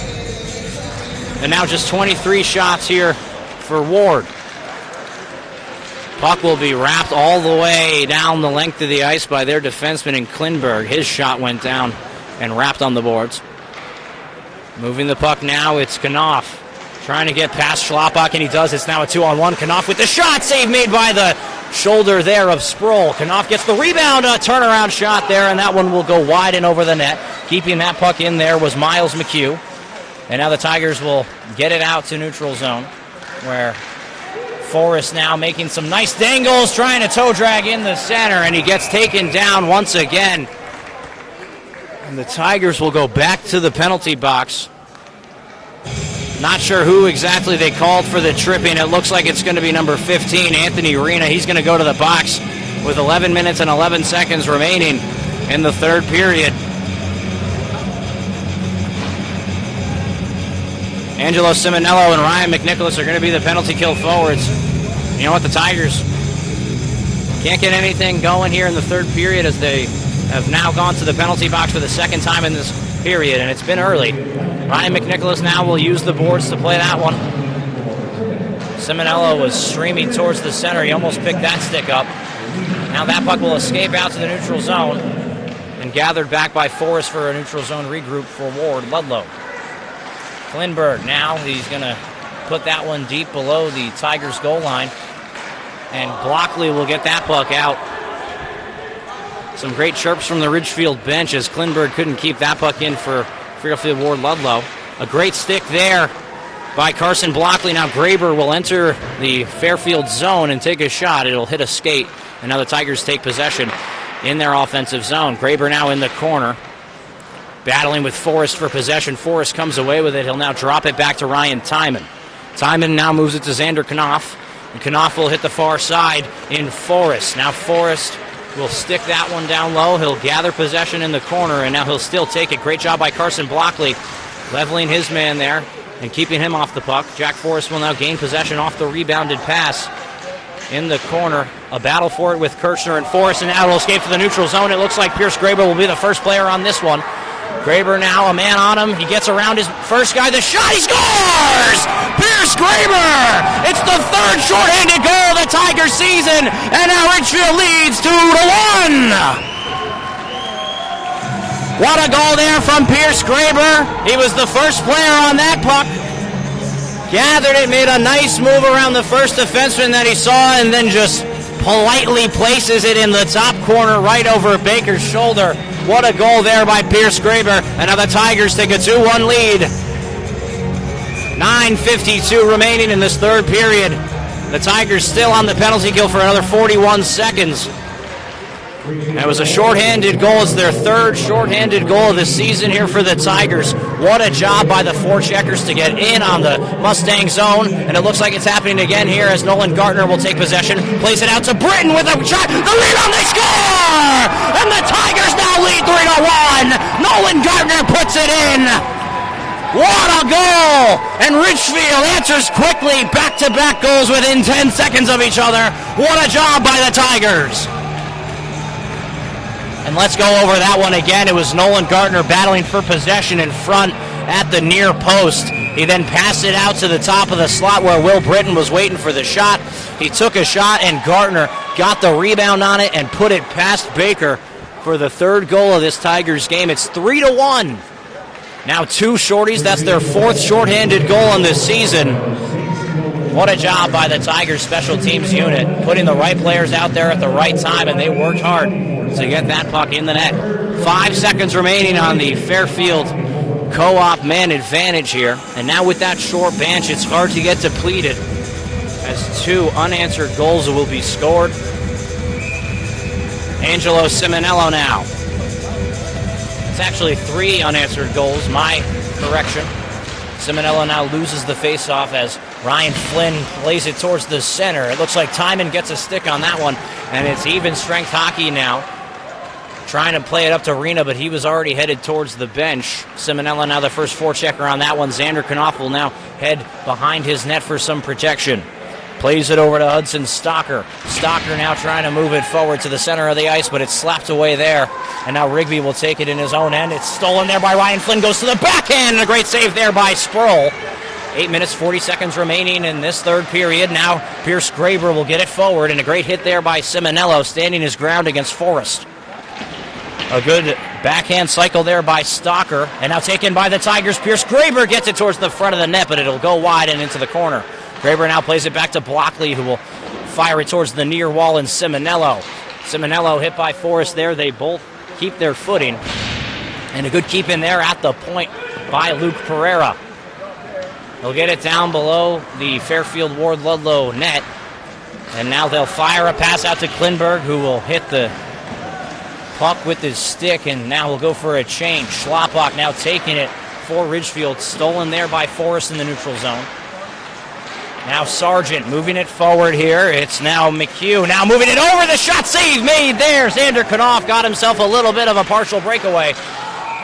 and now just 23 shots here for Warde. Puck will be wrapped all the way down the length of the ice by their defenseman in Klinberg. His shot went down and wrapped on the boards. Moving the puck now, it's Knopf trying to get past Schlappak, and he does. It's now a 2-on-1. Knopf with the shot, save made by the shoulder there of Sproul. Knopf gets the rebound, a turnaround shot there, and that one will go wide and over the net. Keeping that puck in there was Miles McHugh. And now the Tigers will get it out to neutral zone, where Forrest now making some nice dangles, trying to toe drag in the center, and he gets taken down once again. And the Tigers will go back to the penalty box. Not sure who exactly they called for the tripping. It looks like it's going to be number 15, Anthony Arena. He's going to go to the box with 11 minutes and 11 seconds remaining in the third period. Angelo Simonello and Ryan McNicholas are going to be the penalty kill forwards. You know what, the Tigers can't get anything going here in the third period as they have now gone to the penalty box for the second time in this period, and it's been early. Ryan McNicholas now will use the boards to play that one. Simonello was streaming towards the center. He almost picked that stick up. Now that puck will escape out to the neutral zone and gathered back by Forrest for a neutral zone regroup for Warde. Ludlow. Klinberg now, he's going to put that one deep below the Tigers' goal line. And Blockley will get that puck out. Some great chirps from the Ridgefield bench as Klinberg couldn't keep that puck in for Fairfield Warde Ludlow. A great stick there by Carson Blockley. Now Graber will enter the Fairfield zone and take a shot. It'll hit a skate, and now the Tigers take possession in their offensive zone. Graber now in the corner, battling with Forrest for possession. Forrest comes away with it. He'll now drop it back to Ryan Timon. Timon now moves it to Xander Knopf, and Knopf will hit the far side in Forrest. Now Forrest will stick that one down low. He'll gather possession in the corner, and now he'll still take it. Great job by Carson Blockley, leveling his man there and keeping him off the puck. Jack Forrest will now gain possession off the rebounded pass in the corner. A battle for it with Kirchner and Forrest, and now it'll escape to the neutral zone. It looks like Pierce Graber will be the first player on this one. Graber now, a man on him. He gets around his first guy. The shot, he scores! Pierce Graber! It's the third shorthanded goal of the Tigers season, and now Ridgefield leads 2-1. What a goal there from Pierce Graber. He was the first player on that puck. Gathered it, made a nice move around the first defenseman that he saw, and then just politely places it in the top corner right over Baker's shoulder. What a goal there by Pierce Graber. And now the Tigers take a 2-1 lead. 9:52 remaining in this third period. The Tigers still on the penalty kill for another 41 seconds. That was a shorthanded goal. It's their third shorthanded goal of the season here for the Tigers. What a job by the forecheckers to get in on the Mustang zone. And it looks like it's happening again here as Nolan Gartner will take possession. Plays it out to Britton with a shot. The rebound, they score! And the Tigers now lead 3-1. Nolan Gartner puts it in. What a goal! And Ridgefield answers quickly. Back-to-back goals within 10 seconds of each other. What a job by the Tigers. And let's go over that one again. It was Nolan Gartner battling for possession in front at the near post. He then passed it out to the top of the slot where Will Britton was waiting for the shot. He took a shot, and Gartner got the rebound on it and put it past Baker for the third goal of this Tigers game. It's 3-1. Now two shorties. That's their fourth shorthanded goal in this season. What a job by the Tigers special teams unit, putting the right players out there at the right time, and they worked hard to get that puck in the net. 5 seconds remaining on the Fairfield co-op man advantage here. And now with that short bench, it's hard to get depleted as 2 unanswered goals will be scored. Angelo Simonello now. It's actually 3 unanswered goals, my correction. Simonello now loses the faceoff as Ryan Flynn plays it towards the center. It looks like Timon gets a stick on that one, and it's even strength hockey now. Trying to play it up to Rena, but he was already headed towards the bench. Simonello now the first forechecker on that one. Xander Knopf will now head behind his net for some protection. Plays it over to Hudson Stocker. Stocker now trying to move it forward to the center of the ice, but it's slapped away there. And now Rigby will take it in his own end. It's stolen there by Ryan Flynn. Goes to the backhand, and a great save there by Sproul. 8 minutes, 40 seconds remaining in this third period. Now Pierce Graber will get it forward, and a great hit there by Simonello, standing his ground against Forrest. A good backhand cycle there by Stocker, and now taken by the Tigers. Pierce Graber gets it towards the front of the net, but it'll go wide and into the corner. Graber now plays it back to Blockley, who will fire it towards the near wall, and Simonello. Simonello hit by Forrest there. They both keep their footing. And a good keep in there at the point by Luke Pereira. He'll get it down below the Fairfield Warde Ludlow net. And now they'll fire a pass out to Klinberg, who will hit the puck with his stick, and now we'll go for a change. Schlappak now taking it for Ridgefield. Stolen there by Forrest in the neutral zone. Now Sargent moving it forward here. It's now McHugh. Now moving it over. The shot save made there. Xander Knopf got himself a little bit of a partial breakaway.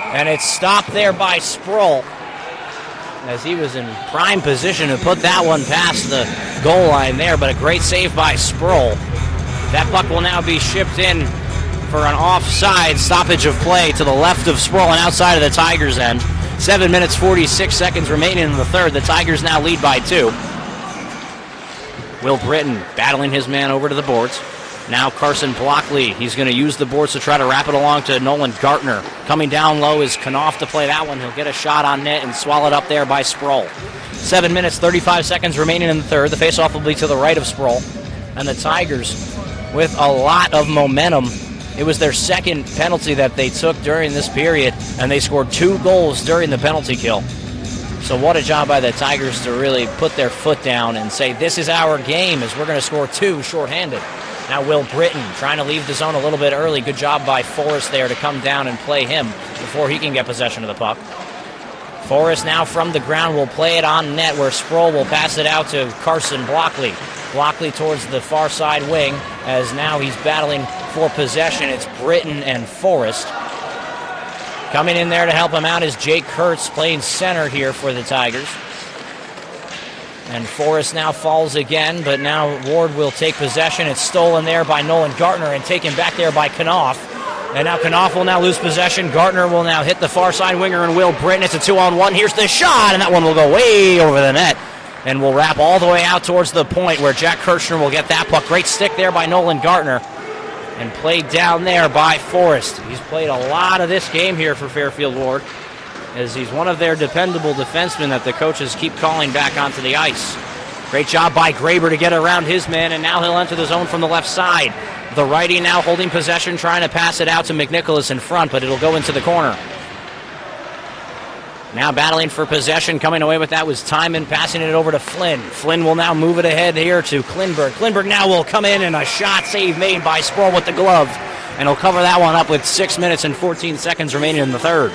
And it's stopped there by Sproul, as he was in prime position to put that one past the goal line there. But a great save by Sproul. That puck will now be shipped in for an offside stoppage of play to the left of Sproul and outside of the Tigers' end. 7 minutes, 46 seconds remaining in the third. The Tigers now lead by 2. Will Britton battling his man over to the boards. Now Carson Blockley. He's going to use the boards to try to wrap it along to Nolan Gartner. Coming down low is Knopf to play that one. He'll get a shot on net and swallowed up there by Sproul. 7 minutes, 35 seconds remaining in the third. The faceoff will be to the right of Sproul. And the Tigers, with a lot of momentum. It was their second penalty that they took during this period, and they scored 2 goals during the penalty kill. So what a job by the Tigers to really put their foot down and say, this is our game, as we're going to score 2 shorthanded. Now Will Britton trying to leave the zone a little bit early. Good job by Forrest there to come down and play him before he can get possession of the puck. Forrest now from the ground will play it on net, where Sproul will pass it out to Carson Blockley. Blockley towards the far side wing, as now he's battling for possession. It's Britton and Forrest. Coming in there to help him out is Jake Kurtz, playing center here for the Tigers. And Forrest now falls again, but now Warde will take possession. It's stolen there by Nolan Gartner and taken back there by Knopf. And now Knopf will now lose possession. Gartner will now hit the far side winger and Will Britton. It's a 2-on-1. Here's the shot, and that one will go way over the net. And will wrap all the way out towards the point where Jack Kirchner will get that puck. Great stick there by Nolan Gartner. And played down there by Forrest. He's played a lot of this game here for Fairfield Warde, as he's one of their dependable defensemen that the coaches keep calling back onto the ice. Great job by Graber to get around his man, and now he'll enter the zone from the left side. The righty now holding possession, trying to pass it out to McNicholas in front, but it'll go into the corner. Now battling for possession, coming away with that was Timon, passing it over to Flynn. Flynn will now move it ahead here to Klinberg. Klinberg now will come in, and a shot save made by Sproul with the glove. And he'll cover that one up with 6 minutes and 14 seconds remaining in the third.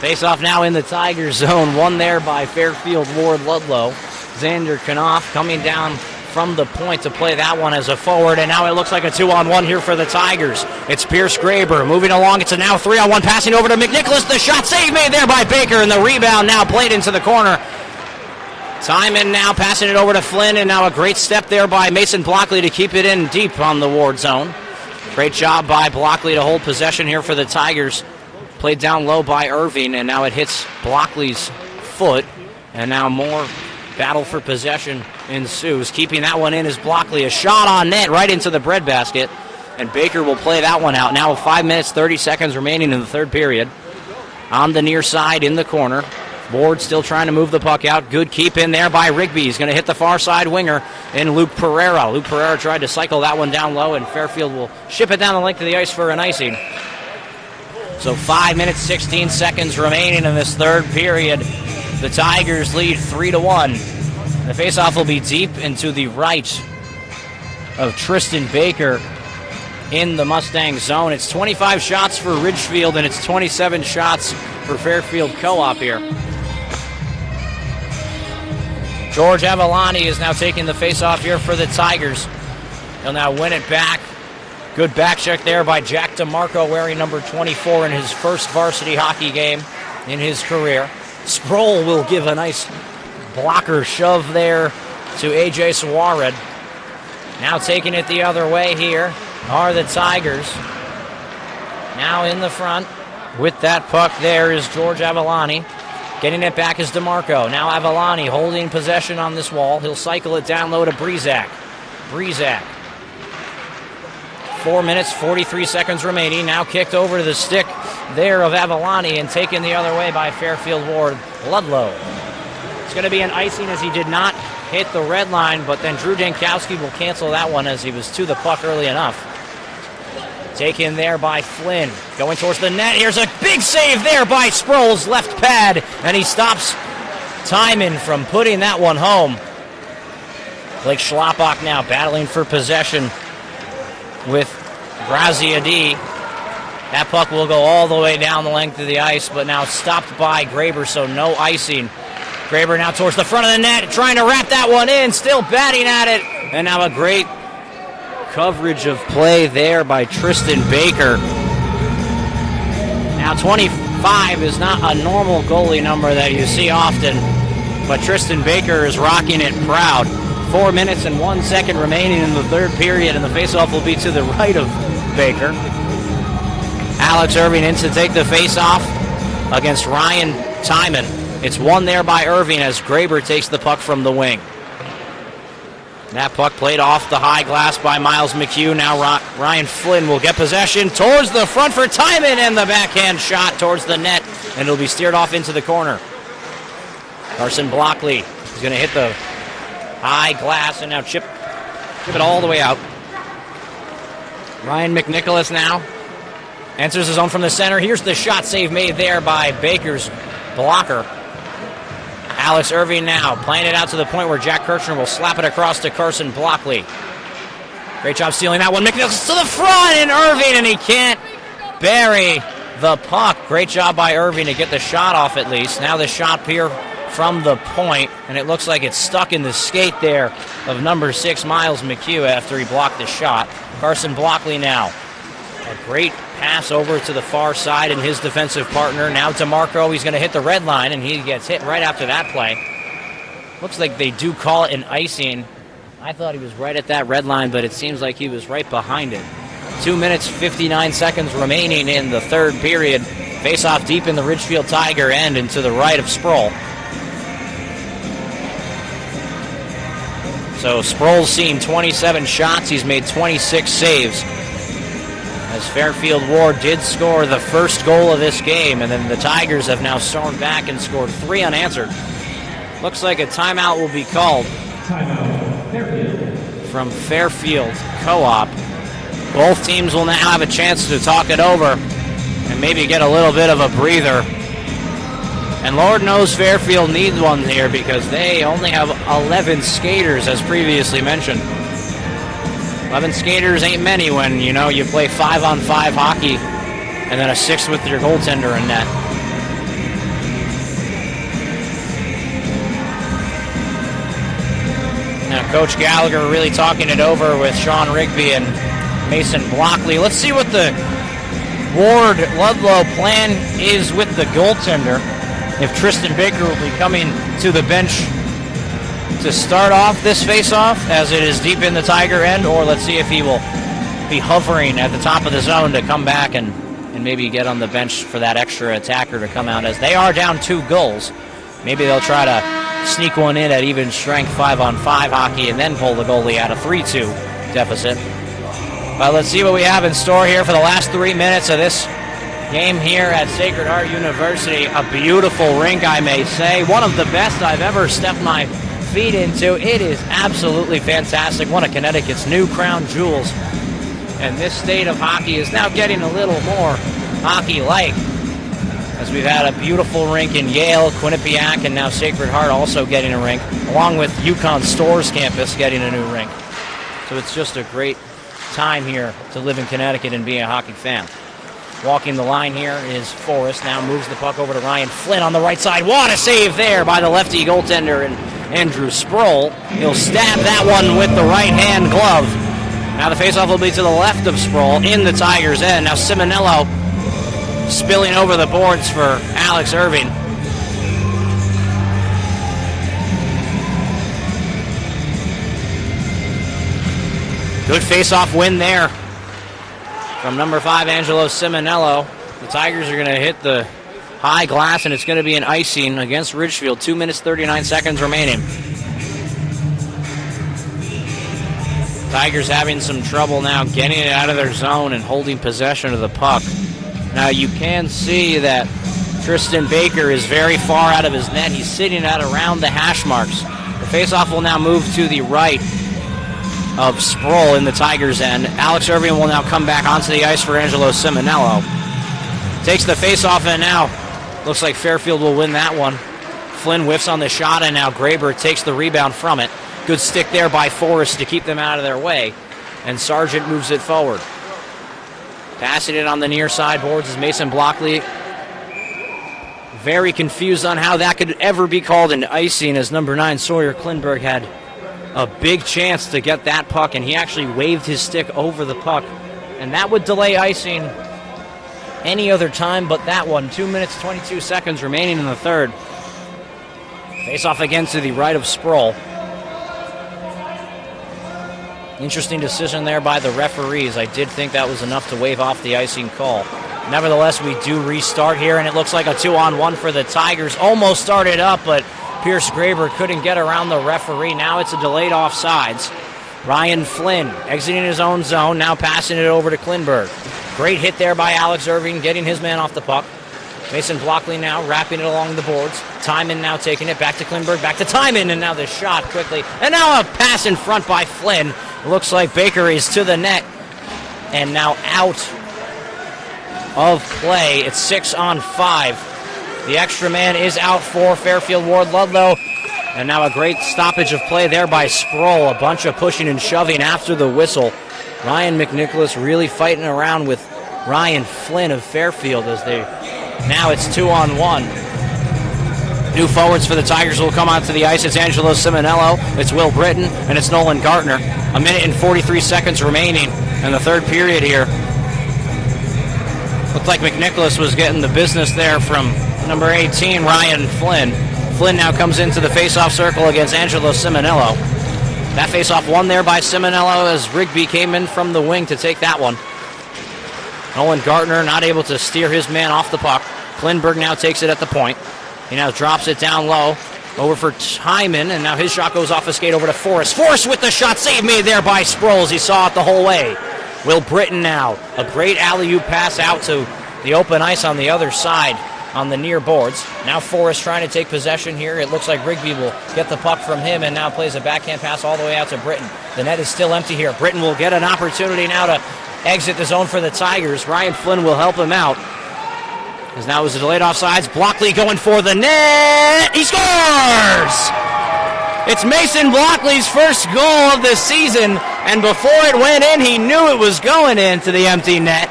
Face-off now in the Tigers zone. One there by Fairfield Warde Ludlow. Xander Knopf coming down from the point to play that one as a forward, and now it looks like a 2-on-1 here for the Tigers. It's Pierce Graber moving along. It's a now 3-on-1 passing over to McNicholas. The shot save made there by Baker, and the rebound now played into the corner. Timon now passing it over to Flynn, and now a great step there by Mason Blockley to keep it in deep on the Warde zone. Great job by Blockley to hold possession here for the Tigers. Played down low by Irving, and now it hits Blockley's foot, and now more battle for possession ensues. Keeping that one in is Blockley. A shot on net right into the breadbasket, and Baker will play that one out. Now 5 minutes, 30 seconds remaining in the third period. On the near side in the corner. Warde still trying to move the puck out. Good keep in there by Rigby. He's going to hit the far side winger in Luke Pereira. Luke Pereira tried to cycle that one down low, and Fairfield will ship it down the length of the ice for an icing. So 5 minutes, 16 seconds remaining in this third period. The Tigers lead 3-1. The faceoff will be deep into the right of Tristan Baker in the Mustang zone. It's 25 shots for Ridgefield, and it's 27 shots for Fairfield Co-op here. George Avalani is now taking the faceoff here for the Tigers. He'll now win it back. Good back check there by Jack DeMarco, wearing number 24 in his first varsity hockey game in his career. Sproul will give a nice blocker shove there to A.J. Sawared. Now taking it the other way here are the Tigers. Now in the front with that puck there is George Avalani. Getting it back is DeMarco. Now Avalani holding possession on this wall. He'll cycle it down low to Breezak. 4 minutes, 43 seconds remaining. Now kicked over to the stick there of Avalani and taken the other way by Fairfield Warde Ludlow. It's going to be an icing as he did not hit the red line, but then Drew Dankowski will cancel that one as he was to the puck early enough. Taken there by Flynn. Going towards the net. Here's a big save there by Sproul's left pad, and he stops Timon from putting that one home. Blake Schlappak now battling for possession with Graziadei. That puck will go all the way down the length of the ice, but now stopped by Graber, so no icing. Graber now towards the front of the net, trying to wrap that one in, still batting at it, and now a great coverage of play there by Tristan Baker. Now 25 is not a normal goalie number that you see often, but Tristan Baker is rocking it proud. 4 minutes and 1 second remaining in the third period, and the faceoff will be to the right of Baker. Alex Irving in to take the faceoff against Ryan Timon. It's won there by Irving as Graber takes the puck from the wing. That puck played off the high glass by Miles McHugh. Now Ryan Flynn will get possession towards the front for Timon, and the backhand shot towards the net, and it'll be steered off into the corner. Carson Blockley is going to hit the high glass and now chip it all the way out. Ryan McNicholas now enters his zone from the center. Here's the shot save made there by Baker's blocker. Alex Irving now playing it out to the point where Jack Kirchner will slap it across to Carson Blockley. Great job stealing that one. McNicholas to the front, and Irving, and he can't bury the puck. Great job by Irving to get the shot off at least. Now the shot here from the point, and it looks like it's stuck in the skate there of number 6, Miles McHugh, after he blocked the shot. Carson Blockley now. A great pass over to the far side and his defensive partner. Now DeMarco, he's going to hit the red line, and he gets hit right after that play. Looks like they do call it an icing. I thought he was right at that red line, but it seems like he was right behind it. 2 minutes, 59 seconds remaining in the third period. Face-off deep in the Ridgefield Tiger end and to the right of Sproul. So Sproul's seen 27 shots. He's made 26 saves. As Fairfield Warde did score the first goal of this game, and then the Tigers have now stormed back and scored 3 unanswered. Looks like a timeout will be called. Timeout, Fairfield. From Fairfield Co-op. Both teams will now have a chance to talk it over and maybe get a little bit of a breather. And Lord knows Fairfield needs one here because they only have 11 skaters, as previously mentioned. 11 skaters ain't many when, you play 5-on-5 hockey and then a 6th with your goaltender in net. Now Coach Gallagher really talking it over with Sean Rigby and Mason Blockley. Let's see what the Warde Ludlow plan is with the goaltender. If Tristan Baker will be coming to the bench to start off this face-off as it is deep in the Tiger end, or let's see if he will be hovering at the top of the zone to come back and maybe get on the bench for that extra attacker to come out, as they are down 2 goals. Maybe they'll try to sneak one in at even strength 5-on-5 hockey and then pull the goalie out of 3-2 deficit. Well, let's see what we have in store here for the last 3 minutes of this game here at Sacred Heart University. A beautiful rink, I may say. One of the best I've ever stepped my feet into. It is absolutely fantastic. One of Connecticut's new crown jewels. And this state of hockey is now getting a little more hockey-like, as we've had a beautiful rink in Yale, Quinnipiac, and now Sacred Heart also getting a rink, along with UConn Storrs campus getting a new rink. So it's just a great time here to live in Connecticut and be a hockey fan. Walking the line here is Forrest. Now moves the puck over to Ryan Flynn on the right side. What a save there by the lefty goaltender and Andrew Sproul. He'll stab that one with the right-hand glove. Now the faceoff will be to the left of Sproul in the Tigers' end. Now Simonello spilling over the boards for Alex Irving. Good faceoff win there from number 5, Angelo Simonello. The Tigers are going to hit the high glass, and it's going to be an icing against Ridgefield. 2 minutes, 39 seconds remaining. Tigers having some trouble now getting it out of their zone and holding possession of the puck. Now you can see that Tristan Baker is very far out of his net. He's sitting at around the hash marks. The faceoff will now move to the right of Sproul in the Tigers' end. Alex Irving will now come back onto the ice for Angelo Simonello. Takes the faceoff, and now looks like Fairfield will win that one. Flynn whiffs on the shot, and now Graber takes the rebound from it. Good stick there by Forrest to keep them out of their way. And Sargent moves it forward. Passing it on the near side boards is Mason Blockley. Very confused on how that could ever be called an icing, as number 9 Sawyer Klinberg had a big chance to get that puck, and he actually waved his stick over the puck. And that would delay icing any other time but that one. 2 minutes, 22 seconds remaining in the third. Face off again to the right of Sproul. Interesting decision there by the referees. I did think that was enough to wave off the icing call. Nevertheless, we do restart here, and it looks like a 2-on-1 for the Tigers. Almost started up, but Pierce Graber couldn't get around the referee. Now it's a delayed offsides. Ryan Flynn exiting his own zone, now passing it over to Klinberg. Great hit there by Alex Irving, getting his man off the puck. Mason Blockley now wrapping it along the boards. Timon now taking it back to Klinberg, back to Timon, and now the shot quickly. And now a pass in front by Flynn. Looks like Baker is to the net and now out of play. It's 6-on-5. The extra man is out for Fairfield Warde Ludlow. And now a great stoppage of play there by Sproul. A bunch of pushing and shoving after the whistle. Ryan McNicholas really fighting around with Ryan Flynn of Fairfield as they... Now it's 2-on-1. New forwards for the Tigers will come onto the ice. It's Angelo Simonello, it's Will Britton, and it's Nolan Gartner. 1 minute and 43 seconds remaining in the third period here. Looked like McNicholas was getting the business there from number 18, Ryan Flynn. Flynn now comes into the faceoff circle against Angelo Simonello. That faceoff won there by Simonello as Rigby came in from the wing to take that one. Nolan Gartner not able to steer his man off the puck. Klinberg now takes it at the point. He now drops it down low, over for Timon, and now his shot goes off a skate over to Forrest. Forrest with the shot, save made there by Sproul as he saw it the whole way. Will Britton now, a great alley-oop pass out to the open ice on the other side on the near boards. Now Forrest trying to take possession here. It looks like Rigby will get the puck from him and now plays a backhand pass all the way out to Britton. The net is still empty here. Britton will get an opportunity now to exit the zone for the Tigers. Ryan Flynn will help him out. As now is a delayed offsides. Blockley going for the net. He scores! It's Mason Blockley's first goal of the season, and before it went in, he knew it was going into the empty net.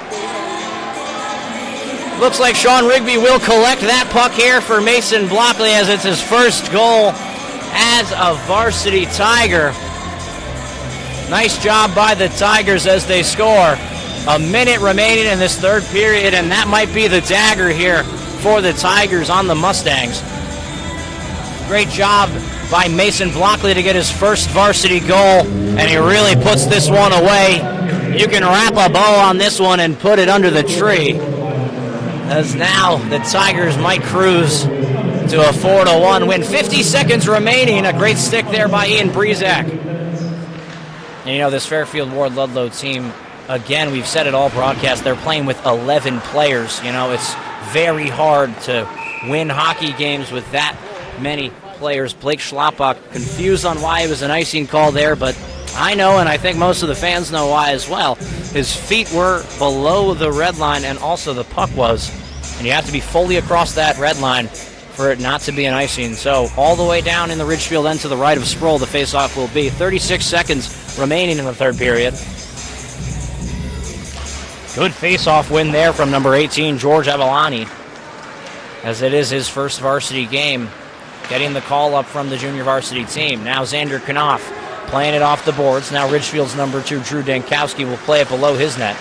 Looks like Sean Rigby will collect that puck here for Mason Blockley as it's his first goal as a varsity Tiger. Nice job by the Tigers as they score. 1 minute remaining in this third period, and that might be the dagger here for the Tigers on the Mustangs. Great job by Mason Blockley to get his first varsity goal, and he really puts this one away. You can wrap a bow on this one and put it under the tree, as now the Tigers might cruise to a 4-1 win. 50 seconds remaining. A great stick there by Ian Brezak. And you know, this Fairfield Warde Ludlow team again, we've said it all broadcast, they're playing with 11 players. You know, it's very hard to win hockey games with that many players. Blake Schlappach confused on why it was an icing call there, but I know, and I think most of the fans know why as well. His feet were below the red line, and also the puck was, and you have to be fully across that red line for it not to be an icing. So all the way down in the Ridgefield end to the right of Sproul, the faceoff will be. 36 seconds remaining in the third period. Good faceoff win there from number 18, George Avalani, as it is his first varsity game, getting the call up from the junior varsity team. Now Xander Knopf playing it off the boards. Now Ridgefield's number 2, Drew Dankowski, will play it below his net.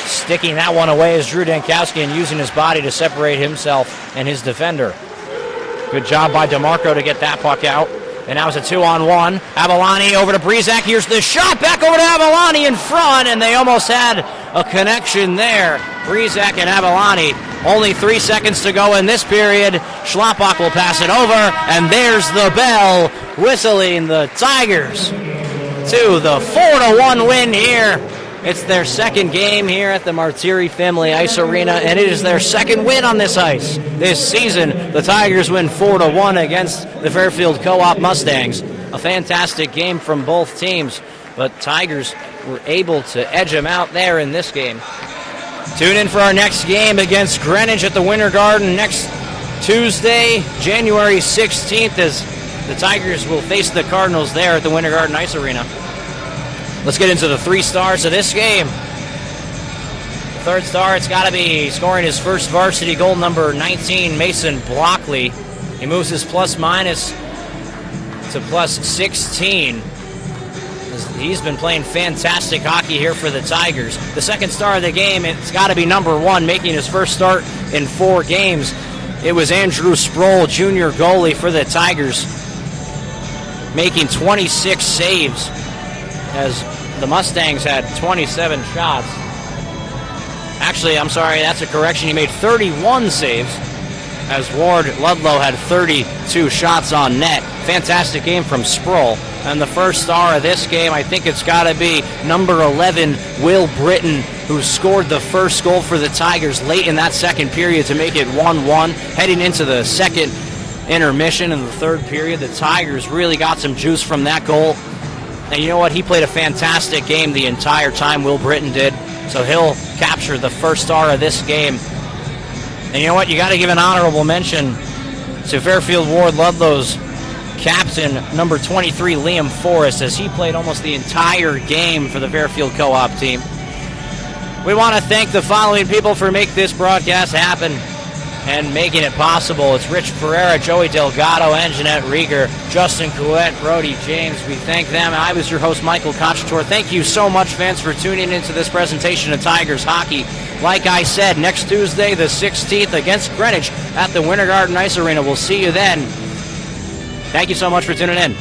Sticking that one away is Drew Dankowski and using his body to separate himself and his defender. Good job by DeMarco to get that puck out. And now it's a 2-on-1. Avalani over to Breezak. Here's the shot. Back over to Avalani in front, and they almost had a connection there. Breezak and Avalani. Only 3 seconds to go in this period. Schlappach will pass it over, and there's the bell whistling the Tigers to the 4-1 win here. It's their second game here at the Martiri Family Ice Arena, and it is their second win on this ice this season. The Tigers win 4-1 against the Fairfield Co-op Mustangs. A fantastic game from both teams, but Tigers were able to edge them out there in this game. Tune in for our next game against Greenwich at the Winter Garden next Tuesday, January 16th, as the Tigers will face the Cardinals there at the Winter Garden Ice Arena. Let's get into the 3 stars of this game. The third star, it's got to be scoring his first varsity goal, number 19, Mason Blockley. He moves his plus-minus to plus 16. He's been playing fantastic hockey here for the Tigers. The second star of the game, it's got to be number 1, making his first start in 4 games. It was Andrew Sproul, junior goalie for the Tigers, making 26 saves, as the Mustangs had 27 shots. Actually, I'm sorry, that's a correction. He made 31 saves, as Warde Ludlow had 32 shots on net. Fantastic game from Sproul. And the first star of this game, I think it's got to be number 11, Will Britton, who scored the first goal for the Tigers late in that second period to make it 1-1. Heading into the second intermission in the third period, the Tigers really got some juice from that goal. And you know what? He played a fantastic game the entire time, Will Britton did. So he'll capture the first star of this game. And you know what? You got to give an honorable mention to Fairfield Warde Ludlow's captain, number 23, Liam Forrest, as he played almost the entire game for the Fairfield Co-op team. We want to thank the following people for making this broadcast happen and making it possible. It's Rich Pereira, Joey Delgado, and Jeanette Rieger, Justin Couette, Brody James. We thank them. I was your host, Michael Conchator. Thank you so much, fans, for tuning into this presentation of Tigers hockey. Like I said, next Tuesday, the 16th, against Greenwich at the Winter Garden Ice Arena. We'll see you then. Thank you so much for tuning in.